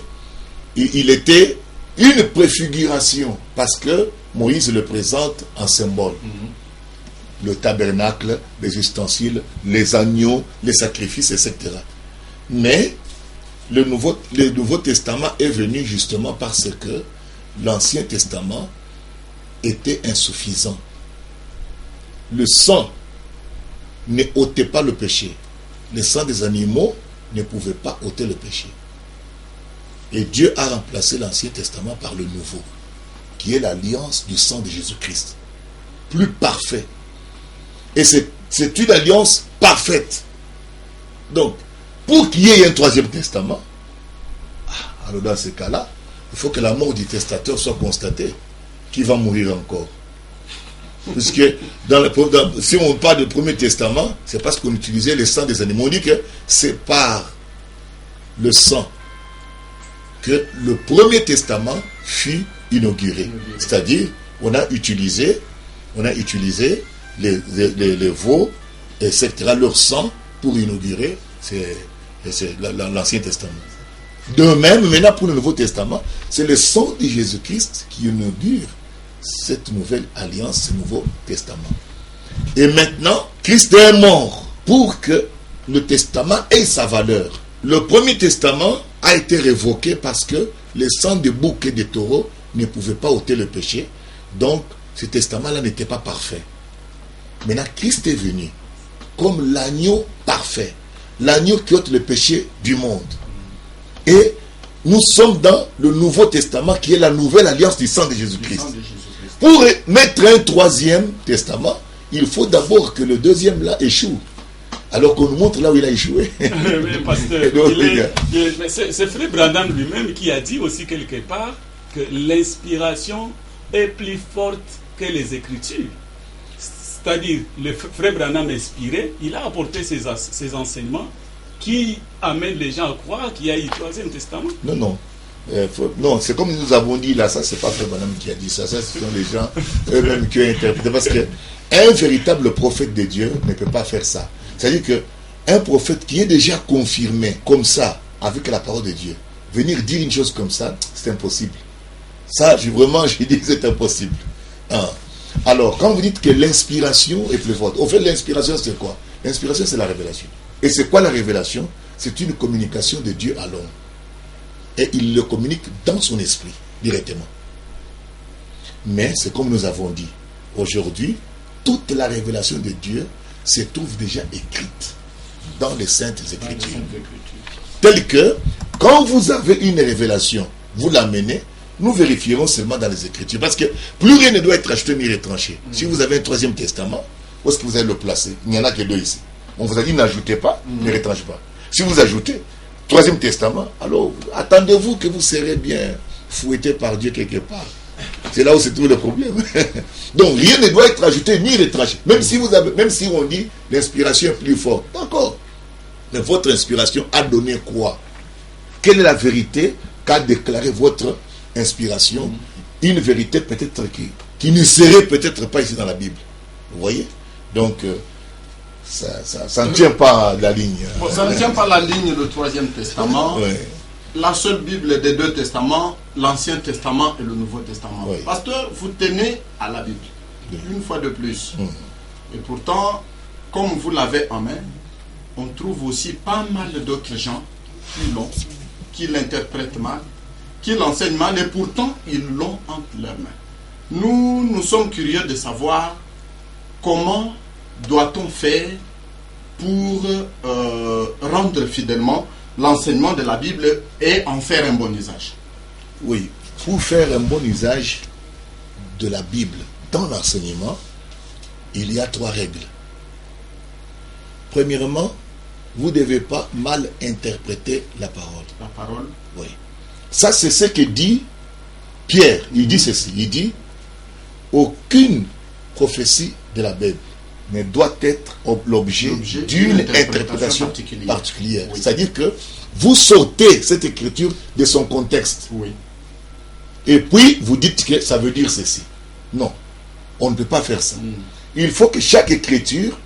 S1: il était une préfiguration, parce que Moïse le présente en symbole. Le tabernacle, les ustensiles, les agneaux, les sacrifices, etc. Mais le Nouveau Testament est venu justement parce que l'Ancien Testament était insuffisant. Le sang ne ôtait pas le péché. Le sang des animaux ne pouvait pas ôter le péché. Et Dieu a remplacé l'Ancien Testament par le Nouveau, qui est l'alliance du sang de Jésus-Christ. Plus parfait. Et c'est une alliance parfaite. Donc, pour qu'il y ait un troisième testament, alors dans ce cas-là, il faut que la mort du testateur soit constatée, qu'il va mourir encore. Puisque si on parle du premier testament, c'est parce qu'on utilisait le sang des animaux. On dit que c'est par le sang que le premier testament fut inauguré. C'est-à-dire, on a utilisé les veaux, etc., leur sang pour inaugurer l'Ancien Testament. De même, maintenant pour le Nouveau Testament, c'est le sang de Jésus-Christ qui inaugure cette nouvelle alliance, ce Nouveau Testament. Et maintenant, Christ est mort pour que le testament ait sa valeur. Le premier testament a été révoqué parce que le sang de bouc et de taureau ne pouvait pas ôter le péché. Donc, ce testament-là n'était pas parfait. Maintenant, Christ est venu comme l'agneau parfait, l'agneau qui ôte le péché du monde. Et nous sommes dans le Nouveau Testament qui est la nouvelle alliance du sang de Jésus-Christ. Pour mettre un troisième testament, il faut d'abord que le deuxième là échoue. Alors qu'on nous montre là où il a échoué.
S2: Oui, pasteur, c'est Frère Branham lui-même qui a dit aussi quelque part que l'inspiration est plus forte que les Écritures. C'est-à-dire, le Frère Branham inspiré, il a apporté ses enseignements qui amènent les gens à croire qu'il y a eu le Troisième Testament.
S1: Non, non. Non, c'est comme nous avons dit là, ça c'est pas Frère Branham qui a dit ça, ça ce sont les gens eux-mêmes qui ont interprété. Parce qu'un véritable prophète de Dieu ne peut pas faire ça. C'est-à-dire qu'un prophète qui est déjà confirmé comme ça, avec la parole de Dieu, venir dire une chose comme ça, c'est impossible. Ça, je dis que c'est impossible. Alors, quand vous dites que l'inspiration est plus forte, au fait, l'inspiration c'est quoi? L'inspiration c'est la révélation. Et c'est quoi la révélation? C'est une communication de Dieu à l'homme. et il le communique dans son esprit, directement. Mais c'est comme nous avons dit, aujourd'hui, toute la révélation de Dieu se trouve déjà écrite dans les Saintes Écritures. Tel que, quand vous avez une révélation, vous l'amenez, nous vérifierons seulement dans les Écritures. Parce que plus rien ne doit être acheté ni retranché. Si vous avez un troisième testament, où est-ce que vous allez le placer? Il n'y en a que deux ici. On vous a dit n'ajoutez pas, ne retranchez pas. Si vous ajoutez, troisième testament, alors attendez-vous que vous serez bien fouetté par Dieu quelque part. C'est là où se trouve le problème. Donc rien ne doit être ajouté ni retranché. Même si on dit l'inspiration est plus forte, d'accord. Mais votre inspiration a donné quoi? Quelle est la vérité qu'a déclaré votre inspiration? Une vérité peut-être qui ne serait peut-être pas ici dans la Bible. Vous voyez? Donc ça ne tient pas la ligne.
S3: Bon, ça ne tient pas la ligne, le troisième testament.
S1: Oui.
S3: La seule Bible des deux testaments, l'Ancien Testament et le Nouveau Testament.
S1: Oui.
S3: Pasteur, vous tenez à la Bible, une fois de plus. Et pourtant, comme vous l'avez en main, on trouve aussi pas mal d'autres gens qui l'ont, qui l'interprètent mal, qui l'enseignent mal, et pourtant ils l'ont entre leurs mains. Nous sommes curieux de savoir comment doit-on faire pour rendre fidèlement l'enseignement de la Bible et en faire un bon usage.
S1: Oui, pour faire un bon usage de la Bible dans l'enseignement, il y a 3 règles. Premièrement, vous ne devez pas mal interpréter la parole.
S3: La parole.
S1: Oui. Ça, c'est ce que dit Pierre. Il dit ceci. Il dit, aucune prophétie de la Bible ne doit être l'objet d'une interprétation particulière. Oui. C'est-à-dire que vous sortez cette écriture de son contexte.
S3: Oui.
S1: Et puis, vous dites que ça veut dire ceci. Non, on ne peut pas faire ça. Il faut que chaque écriture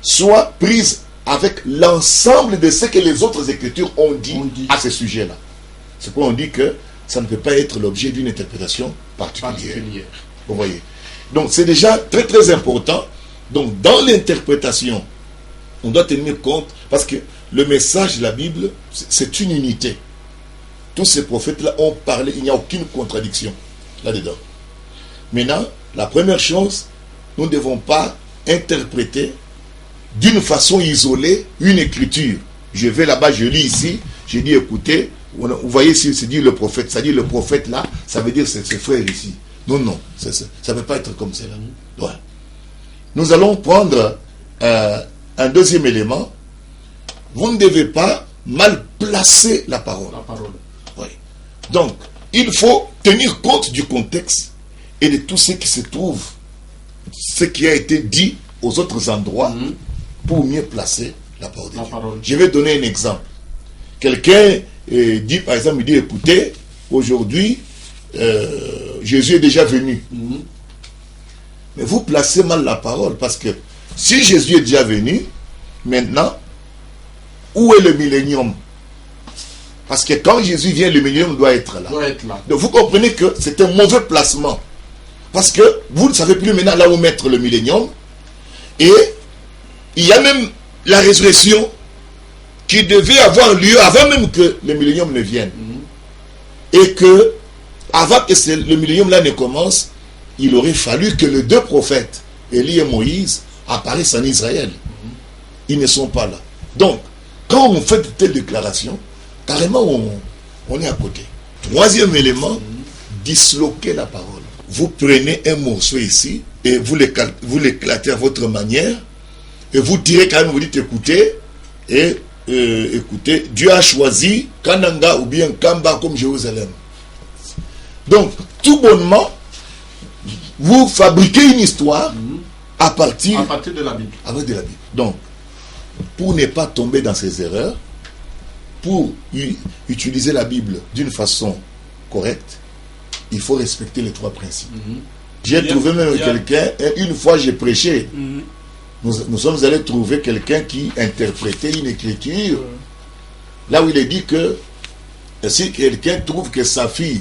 S1: soit prise avec l'ensemble de ce que les autres écritures ont dit à ce sujet-là. C'est pourquoi on dit que ça ne peut pas être l'objet d'une interprétation particulière. Vous voyez. Donc, c'est déjà très très important. Donc, dans l'interprétation, on doit tenir compte, parce que le message de la Bible, c'est une unité. Tous ces prophètes-là ont parlé, il n'y a aucune contradiction là-dedans. Maintenant, la première chose, nous ne devons pas interpréter d'une façon isolée une écriture. Je vais là-bas, je lis ici, je dis écoutez, vous voyez ici, c'est dit le prophète, ça dit le prophète là, ça veut dire c'est ses frères ici. Non, non, ça ne peut pas être comme ça. Ouais. Nous allons prendre un deuxième élément. Vous ne devez pas mal placer la parole.
S3: La parole.
S1: Oui. Donc, il faut tenir compte du contexte et de tout ce qui se trouve, ce qui a été dit aux autres endroits pour mieux placer la parole de Dieu. Je vais donner un exemple. Quelqu'un dit, par exemple, il dit, écoutez, aujourd'hui, Jésus est déjà venu. Mais vous placez mal la parole, parce que si Jésus est déjà venu, maintenant, où est le millénium? Parce que quand Jésus vient, le millénium doit être là. Donc vous comprenez que c'est un mauvais placement. Parce que vous ne savez plus maintenant là où mettre le millénium. Et il y a même la résurrection qui devait avoir lieu avant même que le millénium ne vienne. Et que, avant que le millénium là ne commence, il aurait fallu que les 2 prophètes, Élie et Moïse, apparaissent en Israël. Ils ne sont pas là. Donc, quand on fait de telles déclarations, carrément on est à côté. Troisième élément, disloquer la parole. Vous prenez un morceau ici et vous l'éclatez à votre manière et vous direz quand même, vous dites écoutez, écoutez, Dieu a choisi Kananga ou bien Kamba comme Jérusalem. Donc, tout bonnement, vous fabriquez une histoire à partir
S3: de la Bible.
S1: Avec de la Bible. Donc, pour ne pas tomber dans ces erreurs, pour utiliser la Bible d'une façon correcte, il faut respecter les 3 principes. J'ai trouvé même quelqu'un, une fois j'ai prêché, nous sommes allés trouver quelqu'un qui interprétait une écriture, là où il est dit que si quelqu'un trouve que sa fille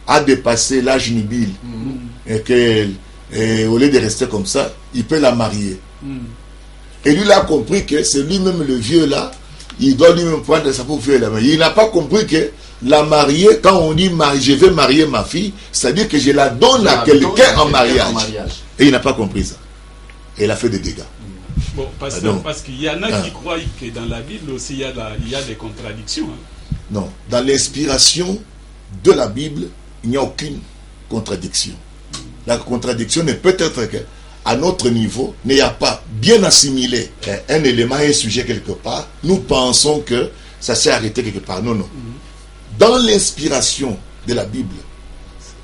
S1: a dépassé l'âge nubile, et qu'au lieu de rester comme ça, il peut la marier. Et lui, il a compris que c'est lui-même le vieux là, il doit lui-même prendre sa pauvre fille la main. Il n'a pas compris que la marier, quand on dit je vais marier ma fille, c'est-à-dire que je la donne à quelqu'un en mariage. Et il n'a pas compris ça. Et il a fait des dégâts.
S2: Bon, parce qu'il y en a qui croient que dans la Bible aussi, il y a des contradictions.
S1: Non, dans l'inspiration de la Bible, il n'y a aucune contradiction. La contradiction ne peut être qu'à notre niveau, il n'y a pas bien assimilé un élément, un sujet quelque part. Nous pensons que ça s'est arrêté quelque part. Non, non. Dans l'inspiration de la Bible,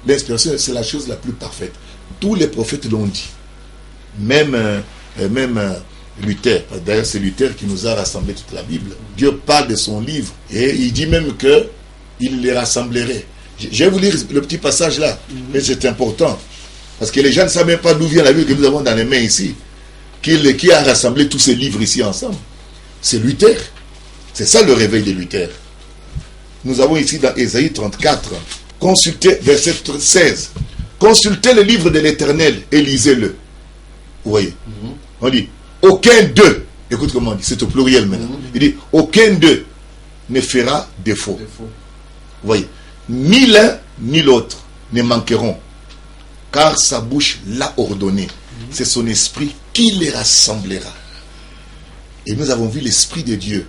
S1: l'inspiration, c'est la chose la plus parfaite. Tous les prophètes l'ont dit. Même Luther, d'ailleurs c'est Luther qui nous a rassemblé toute la Bible. Dieu parle de son livre et il dit même que il les rassemblerait. Je vais vous lire le petit passage là, mais c'est important. Parce que les gens ne savent même pas d'où vient la Bible que nous avons dans les mains ici. Qui a rassemblé tous ces livres ici ensemble? C'est Luther. C'est ça le réveil de Luther. Nous avons ici dans Ésaïe 34, consultez, verset 16, consultez le livre de l'Éternel et lisez-le. Vous voyez? On dit, aucun d'eux, écoute comment on dit, c'est au pluriel maintenant. Il dit, aucun d'eux ne fera défaut. Vous voyez? Ni l'un ni l'autre ne manqueront, car sa bouche l'a ordonné. C'est son esprit qui les rassemblera. Et nous avons vu l'esprit de Dieu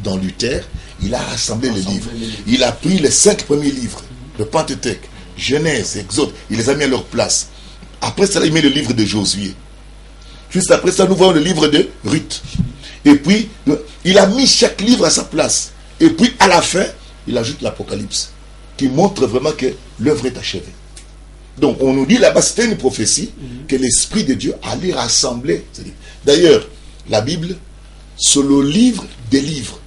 S1: dans Luther. Il a rassemblé les livres. Il a pris les 5 premiers livres, le Pentateuque, Genèse, Exode, il les a mis à leur place. Après ça, il met le livre de Josué. Juste après ça, nous voyons le livre de Ruth. Et puis, il a mis chaque livre à sa place. Et puis, à la fin, il ajoute l'Apocalypse, qui montre vraiment que l'œuvre est achevée. Donc, on nous dit là-bas, c'était une prophétie, que l'Esprit de Dieu allait rassembler ces livres. D'ailleurs, la Bible, c'est le livre des livres.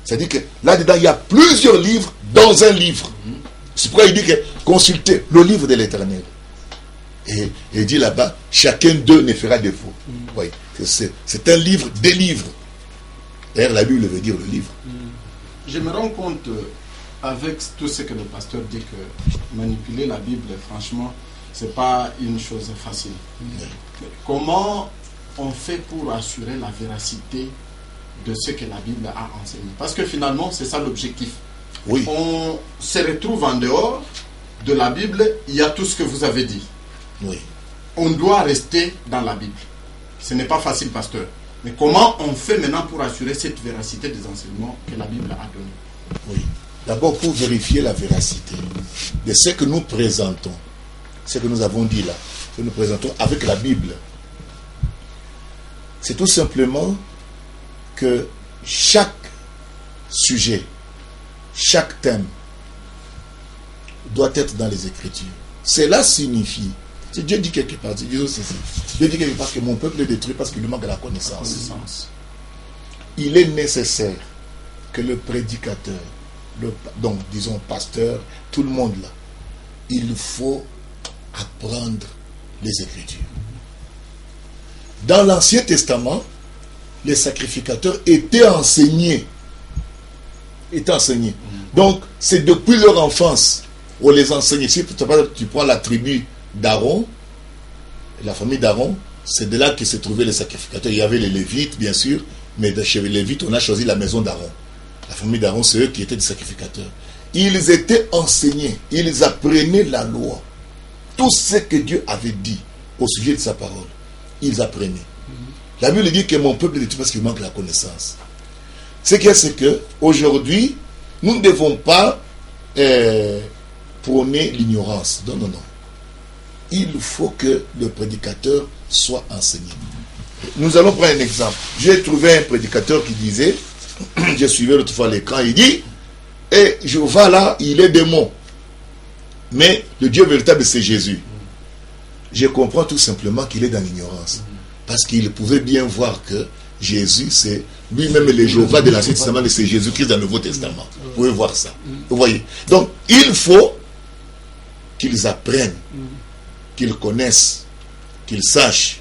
S1: C'est-à-dire que là-dedans, il y a plusieurs livres dans un livre. C'est pourquoi il dit que consultez le livre de l'Éternel. Et il dit là-bas, chacun d'eux ne fera défaut. Oui, c'est un livre des livres. D'ailleurs, la Bible veut dire le livre.
S3: Je me rends compte, avec tout ce que le pasteur dit, que manipuler la Bible, franchement, ce n'est pas une chose facile. Comment on fait pour assurer la véracité de ce que la Bible a enseigné? Parce que finalement, c'est ça l'objectif.
S1: Oui.
S3: On se retrouve en dehors de la Bible, il y a tout ce que vous avez dit.
S1: Oui.
S3: On doit rester dans la Bible. Ce n'est pas facile, pasteur. Mais comment on fait maintenant pour assurer cette véracité des enseignements que la Bible a donnés?
S1: Oui. D'abord, pour vérifier la véracité de ce que nous présentons, ce que nous avons dit là, que nous présentons avec la Bible, c'est tout simplement que chaque sujet, chaque thème doit être dans les Écritures. Cela signifie, si Dieu dit quelque part, Dieu dit quelque part que mon peuple est détruit parce qu'il lui manque la connaissance. Il est nécessaire que le prédicateur, donc disons pasteur, tout le monde là, il faut apprendre les Écritures. Dans l'Ancien Testament, les sacrificateurs étaient enseignés. Donc, c'est depuis leur enfance on les enseigne. Si tu prends la tribu d'Aaron, la famille d'Aaron, c'est de là que se trouvaient les sacrificateurs. Il y avait les Lévites, bien sûr, mais de chez les Lévites, on a choisi la maison d'Aaron. La famille d'Aaron, c'est eux qui étaient des sacrificateurs. Ils étaient enseignés, ils apprenaient la loi. Tout ce que Dieu avait dit au sujet de sa parole, ils apprenaient. La Bible dit que mon peuple est détruit parce qu'il manque la connaissance. Ce qu'il y a, c'est que aujourd'hui, nous ne devons pas prôner l'ignorance. Non, non, non. Il faut que le prédicateur soit enseigné. Nous allons prendre un exemple. J'ai trouvé un prédicateur qui disait, je suivais l'autre fois l'écran, il dit, et Jéhovah là, il est démon. Mais le Dieu véritable, c'est Jésus. Je comprends tout simplement qu'il est dans l'ignorance. Parce qu'il pouvait bien voir que Jésus, c'est lui-même le Jéhovah de l'Ancien Testament, mais c'est Jésus-Christ dans le Nouveau Testament. Vous pouvez voir ça. Vous voyez. Donc, il faut qu'ils apprennent, qu'ils connaissent, qu'ils sachent.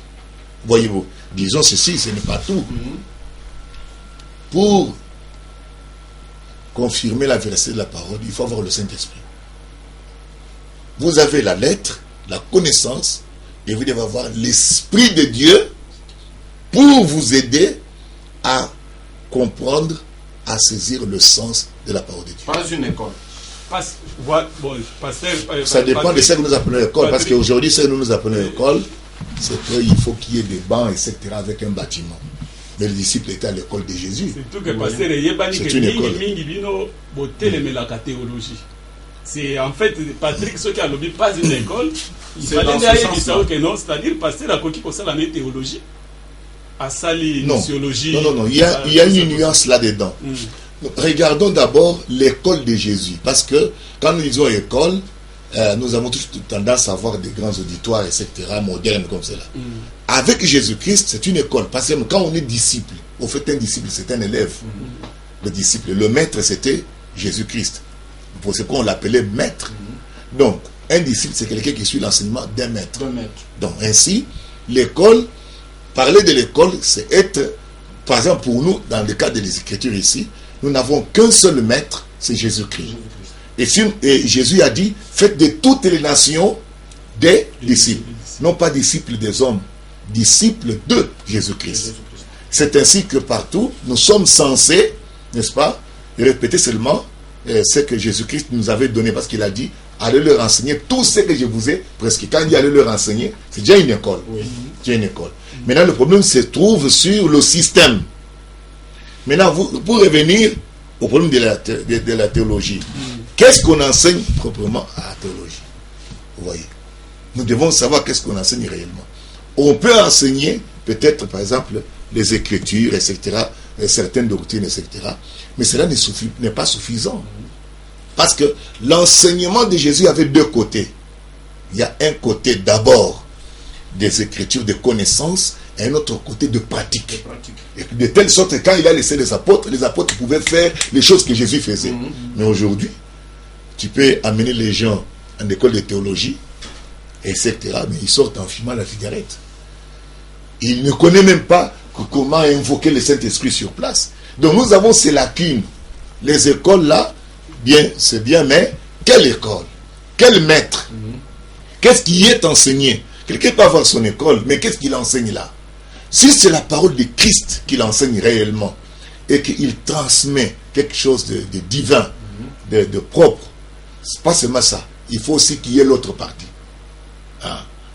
S1: Voyez-vous. Disons ceci, ce n'est pas tout. Pour confirmer la véracité de la parole, il faut avoir le Saint-Esprit. Vous avez la lettre, la connaissance, et vous devez avoir l'Esprit de Dieu pour vous aider à comprendre à saisir le sens de la parole de Dieu.
S3: Pas une école.
S2: Ça
S1: dépend de ce que nous appelons école, parce qu'aujourd'hui, ce que nous appelons école, c'est qu'il faut qu'il y ait des bancs, etc., avec un bâtiment. Mais les disciples étaient à l'école de Jésus.
S2: Surtout que pasteur,
S1: c'est une école.
S2: C'est en fait, Patrick, ceux qui ont lobby pas une école, il fallait dire que non, c'est-à-dire pasteur a coquille pour ça la théologie, à sali sociologie.
S1: Non, il y a une nuance là-dedans. Regardons d'abord l'école de Jésus, parce que quand nous disons école, nous avons tous tendance à avoir des grands auditoires, etc., modernes comme cela. Avec Jésus-Christ, c'est une école, parce que quand on est disciple, au fait un disciple, c'est un élève. Le disciple, le maître, c'était Jésus-Christ. C'est pourquoi on l'appelait maître. Donc, un disciple, c'est quelqu'un qui suit l'enseignement d'un maître. Donc, ainsi, l'école, parler de l'école, c'est être, par exemple, pour nous, dans le cas des Écritures ici, nous n'avons qu'un seul maître, c'est Jésus-Christ. Et Jésus a dit, faites de toutes les nations des disciples. Non pas disciples des hommes, disciples de Jésus-Christ. C'est ainsi que partout, nous sommes censés, n'est-ce pas, répéter seulement ce que Jésus-Christ nous avait donné, parce qu'il a dit, allez leur enseigner tout ce que je vous ai prescrit. Quand il dit allez leur enseigner, c'est déjà une école. Déjà une école. Maintenant, le problème se trouve sur le système. Maintenant, pour revenir au problème de la théologie, qu'est-ce qu'on enseigne proprement à la théologie? Vous voyez, nous devons savoir qu'est-ce qu'on enseigne réellement. On peut enseigner, peut-être, par exemple, les Écritures, etc., certaines doctrines, etc., mais cela n'est pas suffisant. Parce que l'enseignement de Jésus avait deux côtés. Il y a un côté d'abord des Écritures, de connaissances, et un autre côté de pratique. Et de telle sorte que quand il a laissé les apôtres pouvaient faire les choses que Jésus faisait. Mais aujourd'hui, tu peux amener les gens en école de théologie, etc., mais ils sortent en fumant la cigarette. Ils ne connaissent même pas comment invoquer le Saint-Esprit sur place. Donc nous avons ces lacunes. Les écoles là, bien, c'est bien, mais quelle école? Quel maître? Qu'est-ce qui est enseigné? Quelqu'un peut avoir son école, mais qu'est-ce qu'il enseigne là? Si c'est la parole de Christ qu'il enseigne réellement, et qu'il transmet quelque chose de divin, de propre, c'est pas seulement ça. Il faut aussi qu'il y ait l'autre partie.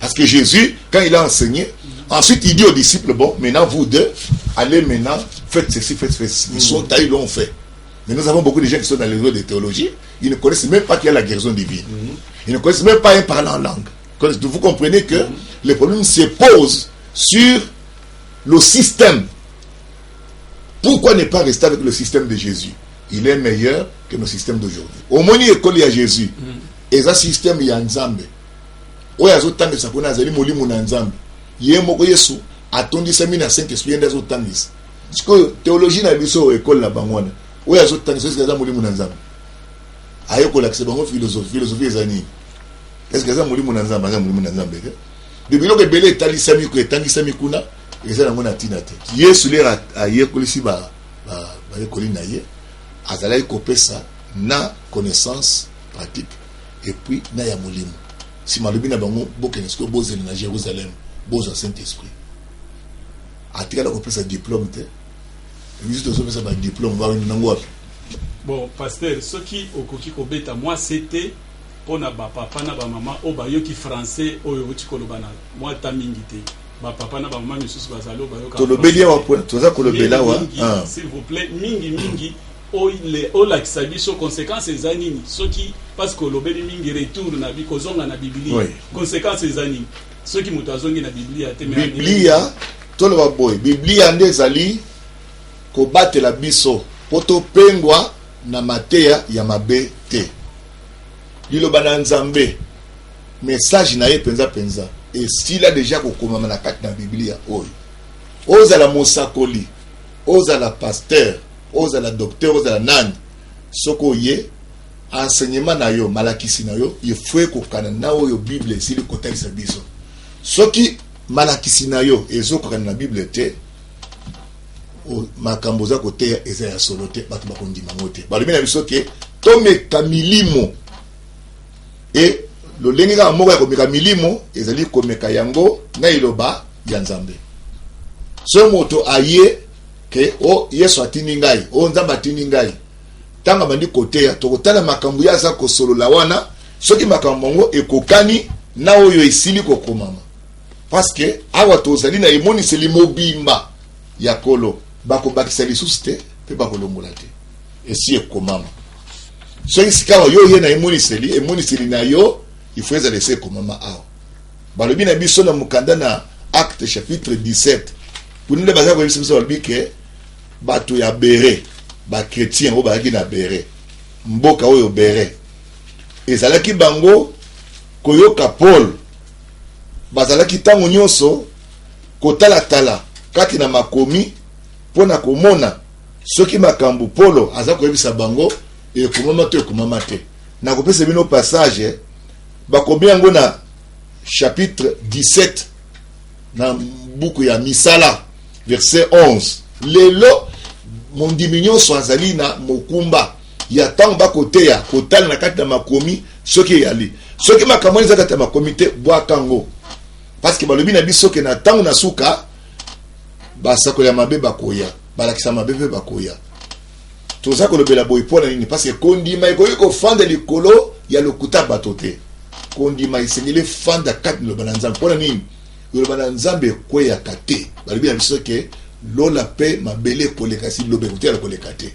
S1: Parce que Jésus, quand il a enseigné, ensuite il dit aux disciples, bon, maintenant vous deux, allez maintenant, faites ceci, faites ceci. Ils sont taillés, ils l'ont fait. Mais nous avons beaucoup de gens qui sont dans les livres de théologie, ils ne connaissent même pas qu'il y a la guérison divine. Ils ne connaissent même pas un parlant en langue. Vous comprenez que le problème se pose sur le système. Pourquoi ne pas rester avec le système de Jésus? Il est meilleur que nos systèmes d'aujourd'hui. Au moins, il y a Jésus. Et ce système, il y a Nzambe. Oya azotanga sakona azali molimo na Nzambe. Ye moko Yesu atondisa mina Saint-Esprit nda azotangisa. Siko théologie na biso école la bangwana. Oya azotangisa est-ce que ça molimo na Nzambe? Ayoko la bango philosophie ezani. Est-ce que ça molimo na Nzambe, ça molimo na Nzambe? Depuis que belé talisami ko etangisa kuna, ezala ngona tina te. Yesu le ayekolisi ba ekoli na ye. Azala kopesa na connaissance pratique et puis na ya molimo. Si malobi na bango bokenesko bozeli na Jérusalem, boza Saint-Esprit. Atikala kopesa diplôme te. Juste kopesa ba diplôme ba nango.
S2: Bon, pasteur, ce qui okoki kobeta moi c'était pour na ba papa na ba maman o ba yoki français oyo utikoloba na moi ta mingi te. Ba papa na ba maman misusu bazalo ba yoka.
S1: To lobeli wa point, to za kolobela wa.
S2: S'il vous plaît, mingi o la kisabiso conséquences ezanini soki parce que lobeli mingi retour na bi kozonga na biblia conséquences ezanini soki muto azongi na biblia te
S1: biblia to lo boy biblia ndezali ko batela biso poto pengwa na mateya ya mabe te liloba na Nzambe message na ye penza et s'il a déjà kokomama na kati na biblia oyo ozala mosakoli ozala pasteur ozala docteur ozala nani soko ye enseignement na yo malakisi na yo il faut kokana na oyo bible esili kotalisa biso soki malakisi na yo ezokokana na bible te makambo za koteya eza ya solo te bato bakondima ngo te balobi na biso ke tomeka milimo e lolenge kaka moko ya komeka milimo ezali komeka yango na iloba ya Nzambe so moto aye ke o Yesu atindi ngai o nzambe atindi ngai tanga bandi koteya tokotala makambo ya za kosolola wana soki makambo ngo ekokani na oyo esili kokomama parce que awa tozali na emoniseli mobimba ya kolo bakobakisa lisusu te mpe bakolongola te esi ekomama soki sikawa yo ye na emoniseli na yo il faut ezala esi ekomama awa balobi na biso na mokanda na acte chapitre 17 punile baza koyebisa biso balobi ke bato ya bere bakretien oyo bazalaki na bere mboka oyo bere ezalaki bango koyoka Paul bazalaki ntango nyonso kotalatala kati na makomi mpona komona soki makambo Polo aza koyebisa bango ekomama to ekomama te na kopesa bino passage bakomi yango na chapitre 17 na buku ya misala verset 11 lelo mondimi nyonso azali na mokumba ya ntango bakoteya kotala na kati na makomi soki eyali soki makambo eza kati na makomi te bwakango parce que balobi na biso ke na ntango na suka basakoli ya mabe bakoya balakisa mabe mpe bakoya toza kolobela boye mpona nini parce que kondima ekoki kofanda likolo ya lokuta bato te kondima esengeli fanda kati liloba na nzambe mpona nini liloba na nzambe ekweyaka te balobi na biso ke lola mpe mabele ekoleka si liloba ekotela koleka te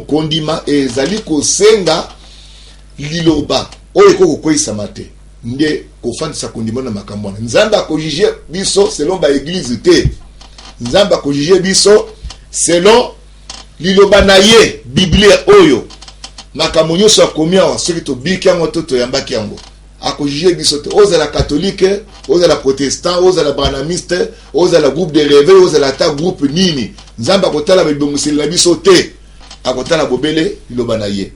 S1: kondima ezali kosenga liloba oyo ekoki kokweyisama te nde kofandisa kondima na makambo wana nzambe akojije biso selon baeglize te nzambe akojije biso selon liloba na ye biblia oyo makambo nyonso akomi awa soki tobiki yango to toyambaki yango akojije biso te ozala katolike ozala protestant ozala branamiste ozala groupe de réveil ozala ata groupe nini nzambe akotala bibongiseli na biso te akotala bobele liloba na ye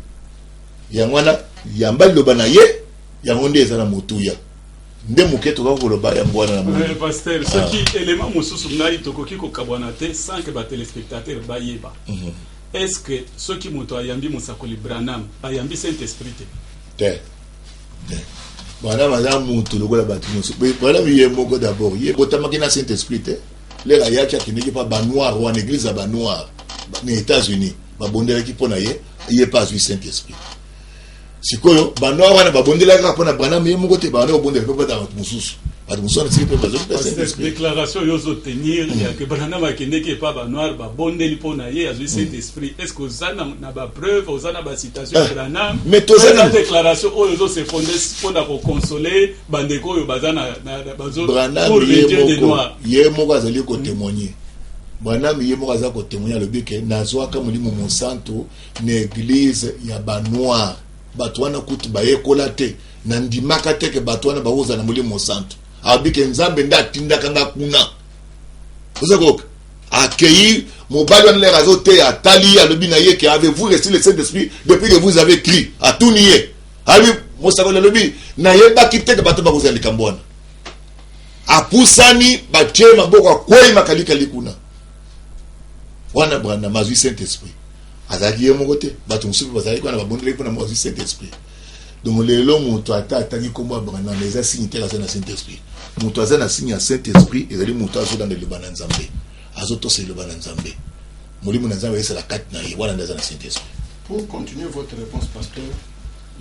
S1: yango wana yamba liloba na ye yango nde eza na motuya nde moke tokoki koloba yango wana na
S2: pasteur soki élément mosusu ngai tokoki kokabwana te sans que batelespectateur bayeba est-ce que soki moto ayambi mosakoli Branham ayambi Saint-Esprit
S1: te Branham aza moto lokola bato nyonso Branham ye moko d'abord ye botamaki na Saint-Esprit te lelo ayaki akendeki mpa banoir wana église ya banoir na États-Unis babondelaki mpo na ye ye mpe azwi Saint-Esprit sikoyo banoir wana babondelaki kaka mpo na Branham ye moko te bana kobondela mpe bata bato mosusu bato mosusu wana siki mpe bazokita Saint-Esprit
S2: déclaration yo ozotenir ya ke Branham akendeki epa banoir babondeli mpo na ye azwi Saint-Esprit est ce que oza na bapreuve oza na bacitation ya Branham
S1: mais tozana
S2: déclaration oyo ozo fonde mpona kokonsole bandeko oyo baza na bazo
S1: Branham ye moko azali kotémoigner Branham ye moko aza kotémoigner alobi ke nazwaka molimo mosantu na église ya banoir bato wana kutu bayekola te na ndimaka te ke bato wana baoza na molimo santo abike nzambe nde atindaka nga kuna ozakoka akei mobali wana lera azote atali alobi na ye ke avez-vous reçu le Saint-Esprit depuis que vous avez crié atuni ye abi mosakoli alobi nayebaki te ke bato bakozala likambo wana apusani batie maboko akwei makalikali kuna wana Branham azwi Saint-Esprit azaki ye moko te bato mosusu bazalaki wana babondelaki mpona mwazwi Saint-Esprit donc lelo moto ata ataki kombo ya Branham eza signe te aza na Saint-Esprit moto aza na signe ya Saint-Esprit ezali moto azolanda liloba na nzambe azotosa liloba na nzambe molimo na nzambe esala kati na ye wana nde aza na Saint-Esprit.
S3: Pour continuer votre réponse, pasteur,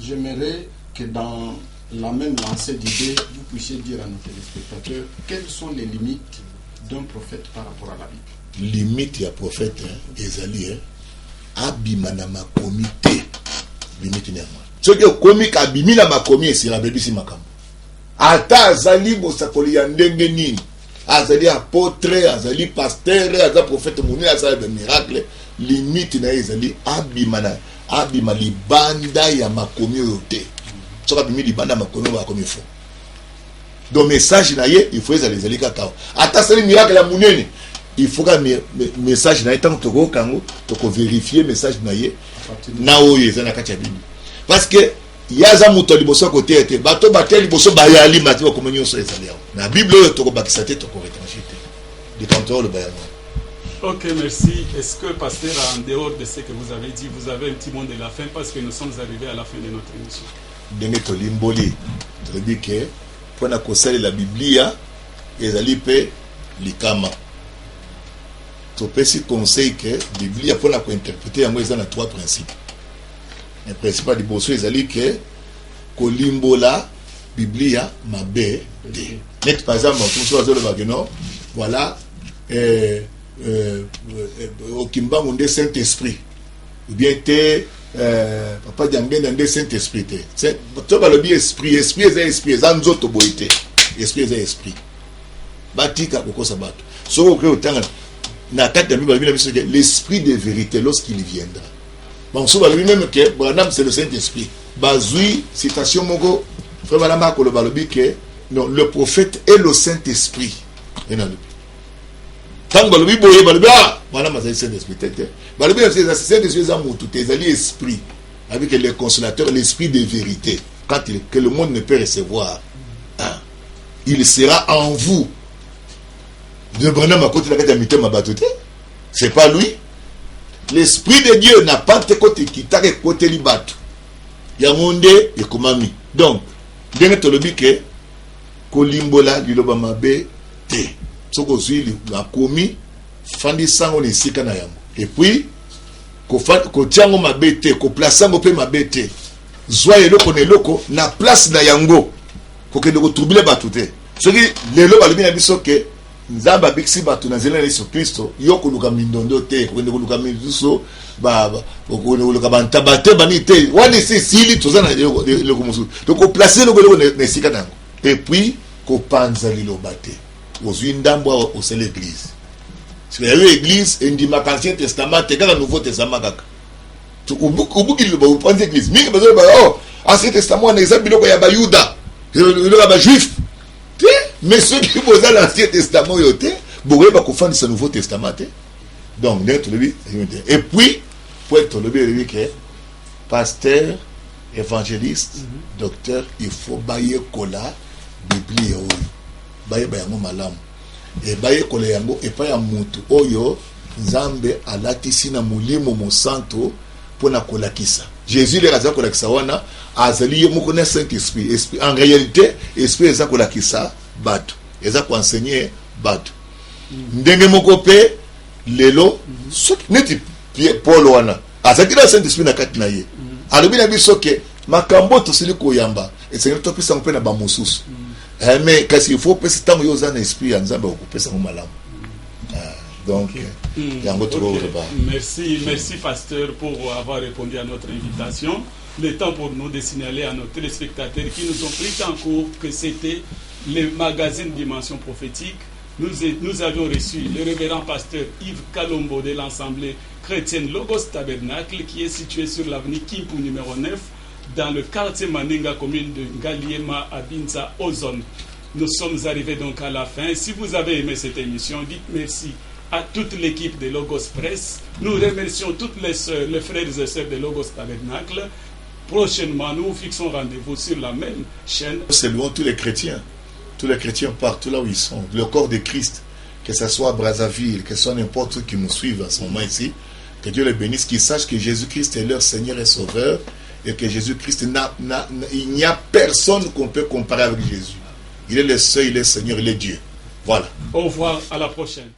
S3: j'aimerais que dans la même lancée d'idées, vous puissiez dire à nos téléspectateurs quelles sont les limites d'un prophète par rapport à la Bible.
S1: Limite ya prophète ezali abima na makomi te limite ni yango soki okomi kabimi na makomi esila bebisi makambo ata azali bosakoli ya ndenge nini azali apôtre azali pasteur aza prophète monene azali de miracle limite na ezali abima libanda ya makomi oyo te soki abimi libanda ya makomi oyo akomi fo donc message na ye il faut ezali kaka ata asali miracle ya monene il faut que message na ye tant toko kango toko vérifier message na ye na oyo eza na kati ya Bible parce que yaza muto liboso côté ete bato batel liboso bayali mati ko nyonso ezali yawo na Bible oyo toko bakisa te toko retrancher te de contrôle bayamo.
S2: Ok, merci. Est-ce que pasteur, en dehors de ce que vous avez dit, vous avez un petit mot de la fin parce que nous sommes arrivés à la fin de notre émission.
S1: Denge tolimboli tobi ke pona kosali la Biblia ezali pe likama topesi conseil que Biblia pour la interpréter yango eza na trois principes. Le principe de liboso ezali que kolimbola Biblia mabe te. Net par exemple comme ça zo le bageno voilà au kimba monde Saint-Esprit ou bien te papa Diambe dans des Saint-Esprit te. C'est to ba lobi esprit za nzoto boité. Esprit est esprit. Batika kokosa bato. So ko otanga na tête de l'esprit de vérité lorsqu'il viendra. Bon, souvent même que Branham c'est le Saint-Esprit. Bazui citation moko frère Malama ko le balobi que non, le prophète est le Saint-Esprit. Et non. Tant balobi boye balobi voilà ma Saint-Esprit tete. Balobi c'est Saint-Esprit za mutu tezali esprit avec le consolateur l'esprit de vérité quand que le monde ne peut recevoir. Il sera en vous. De Branham à côté de la carte ma batoute. C'est pas lui. L'esprit de Dieu n'a pas de côté qui t'a côté li batou. Yamonde et komami. Donc, denge tolobi ke kolimbola liloba mabe te. Soko zui la komi fandi sango ni sika na yango. Et puis ko tiango mabe te, ko plaçango pe mabe te. Zwa eloko ne loko na place na yango. Ko ke de troubler batoute. Ce qui lelo balobi na biso ke nzamba biksi batu na zela Yesu Kristo yoko luka mindondo te ko luka mizuso baba ko luka bantabate banite wani sili tozana le komusu donc ko placer le ne sika nango et puis ko panza lilobate ozwi ndambo au c'est l'église parce que l'église ndima ancien testament te kaka nouveau testament kaka to ubuki le ba panza église mingi bazo ba ancien testament na exemple biloko ya bayuda le ba juif. Mais ceux qui posent l'Ancien Testament, ils vont confondre ce Nouveau Testament. Donc, et puis, pour être le que pasteur, évangéliste, docteur, il faut bailler kola, Biblia, bailler bayango malam. Et bailler kola yango, et pas ya mutu, oyo, Nzambe, alatisi na mulimo mo santo, pour na kola kisa. Jésus, les razak kola kisa wana, azali mo connaît Saint-Esprit. En réalité, esprit ezak kola kisa, bato eza ko enseigner bato ndenge moko pe lelo soki neti Paul wana azaki na Saint-Esprit na kati na ye alobi na biso ke makambo tosili koyamba esengeli topesa mpe na bamosusu mais kasi il faut pesa tango yo za na esprit ya Nzambe okupesa mo malamu donc yango trop
S2: merci pasteur pour avoir répondu à notre invitation. Le temps pour nous de signaler à nos téléspectateurs qui nous ont pris en cours que c'était le magazine Dimension Prophétique. Nous avions reçu le révérend pasteur Yves Kalombo de l'Assemblée chrétienne Logos Tabernacle qui est situé sur l'avenue Kimpu numéro 9 dans le quartier Maninga, commune de Ngaliema à Binza, Ozone. Nous sommes arrivés donc à la fin. Si vous avez aimé cette émission, dites merci à toute l'équipe de Logos Press. Nous remercions toutes les sœurs, les frères et sœurs de Logos Tabernacle. Prochainement, nous fixons rendez-vous sur la même chaîne.
S1: Saluons tous les chrétiens partout là où ils sont, le corps de Christ, que ce soit à Brazzaville, que ce soit n'importe où qui nous suivent en ce moment ici, que Dieu les bénisse, qu'ils sachent que Jésus-Christ est leur Seigneur et Sauveur, et que Jésus-Christ il n'y a personne qu'on peut comparer avec Jésus. Il est le seul, il est Seigneur, il est Dieu. Voilà.
S2: Au revoir, à la prochaine.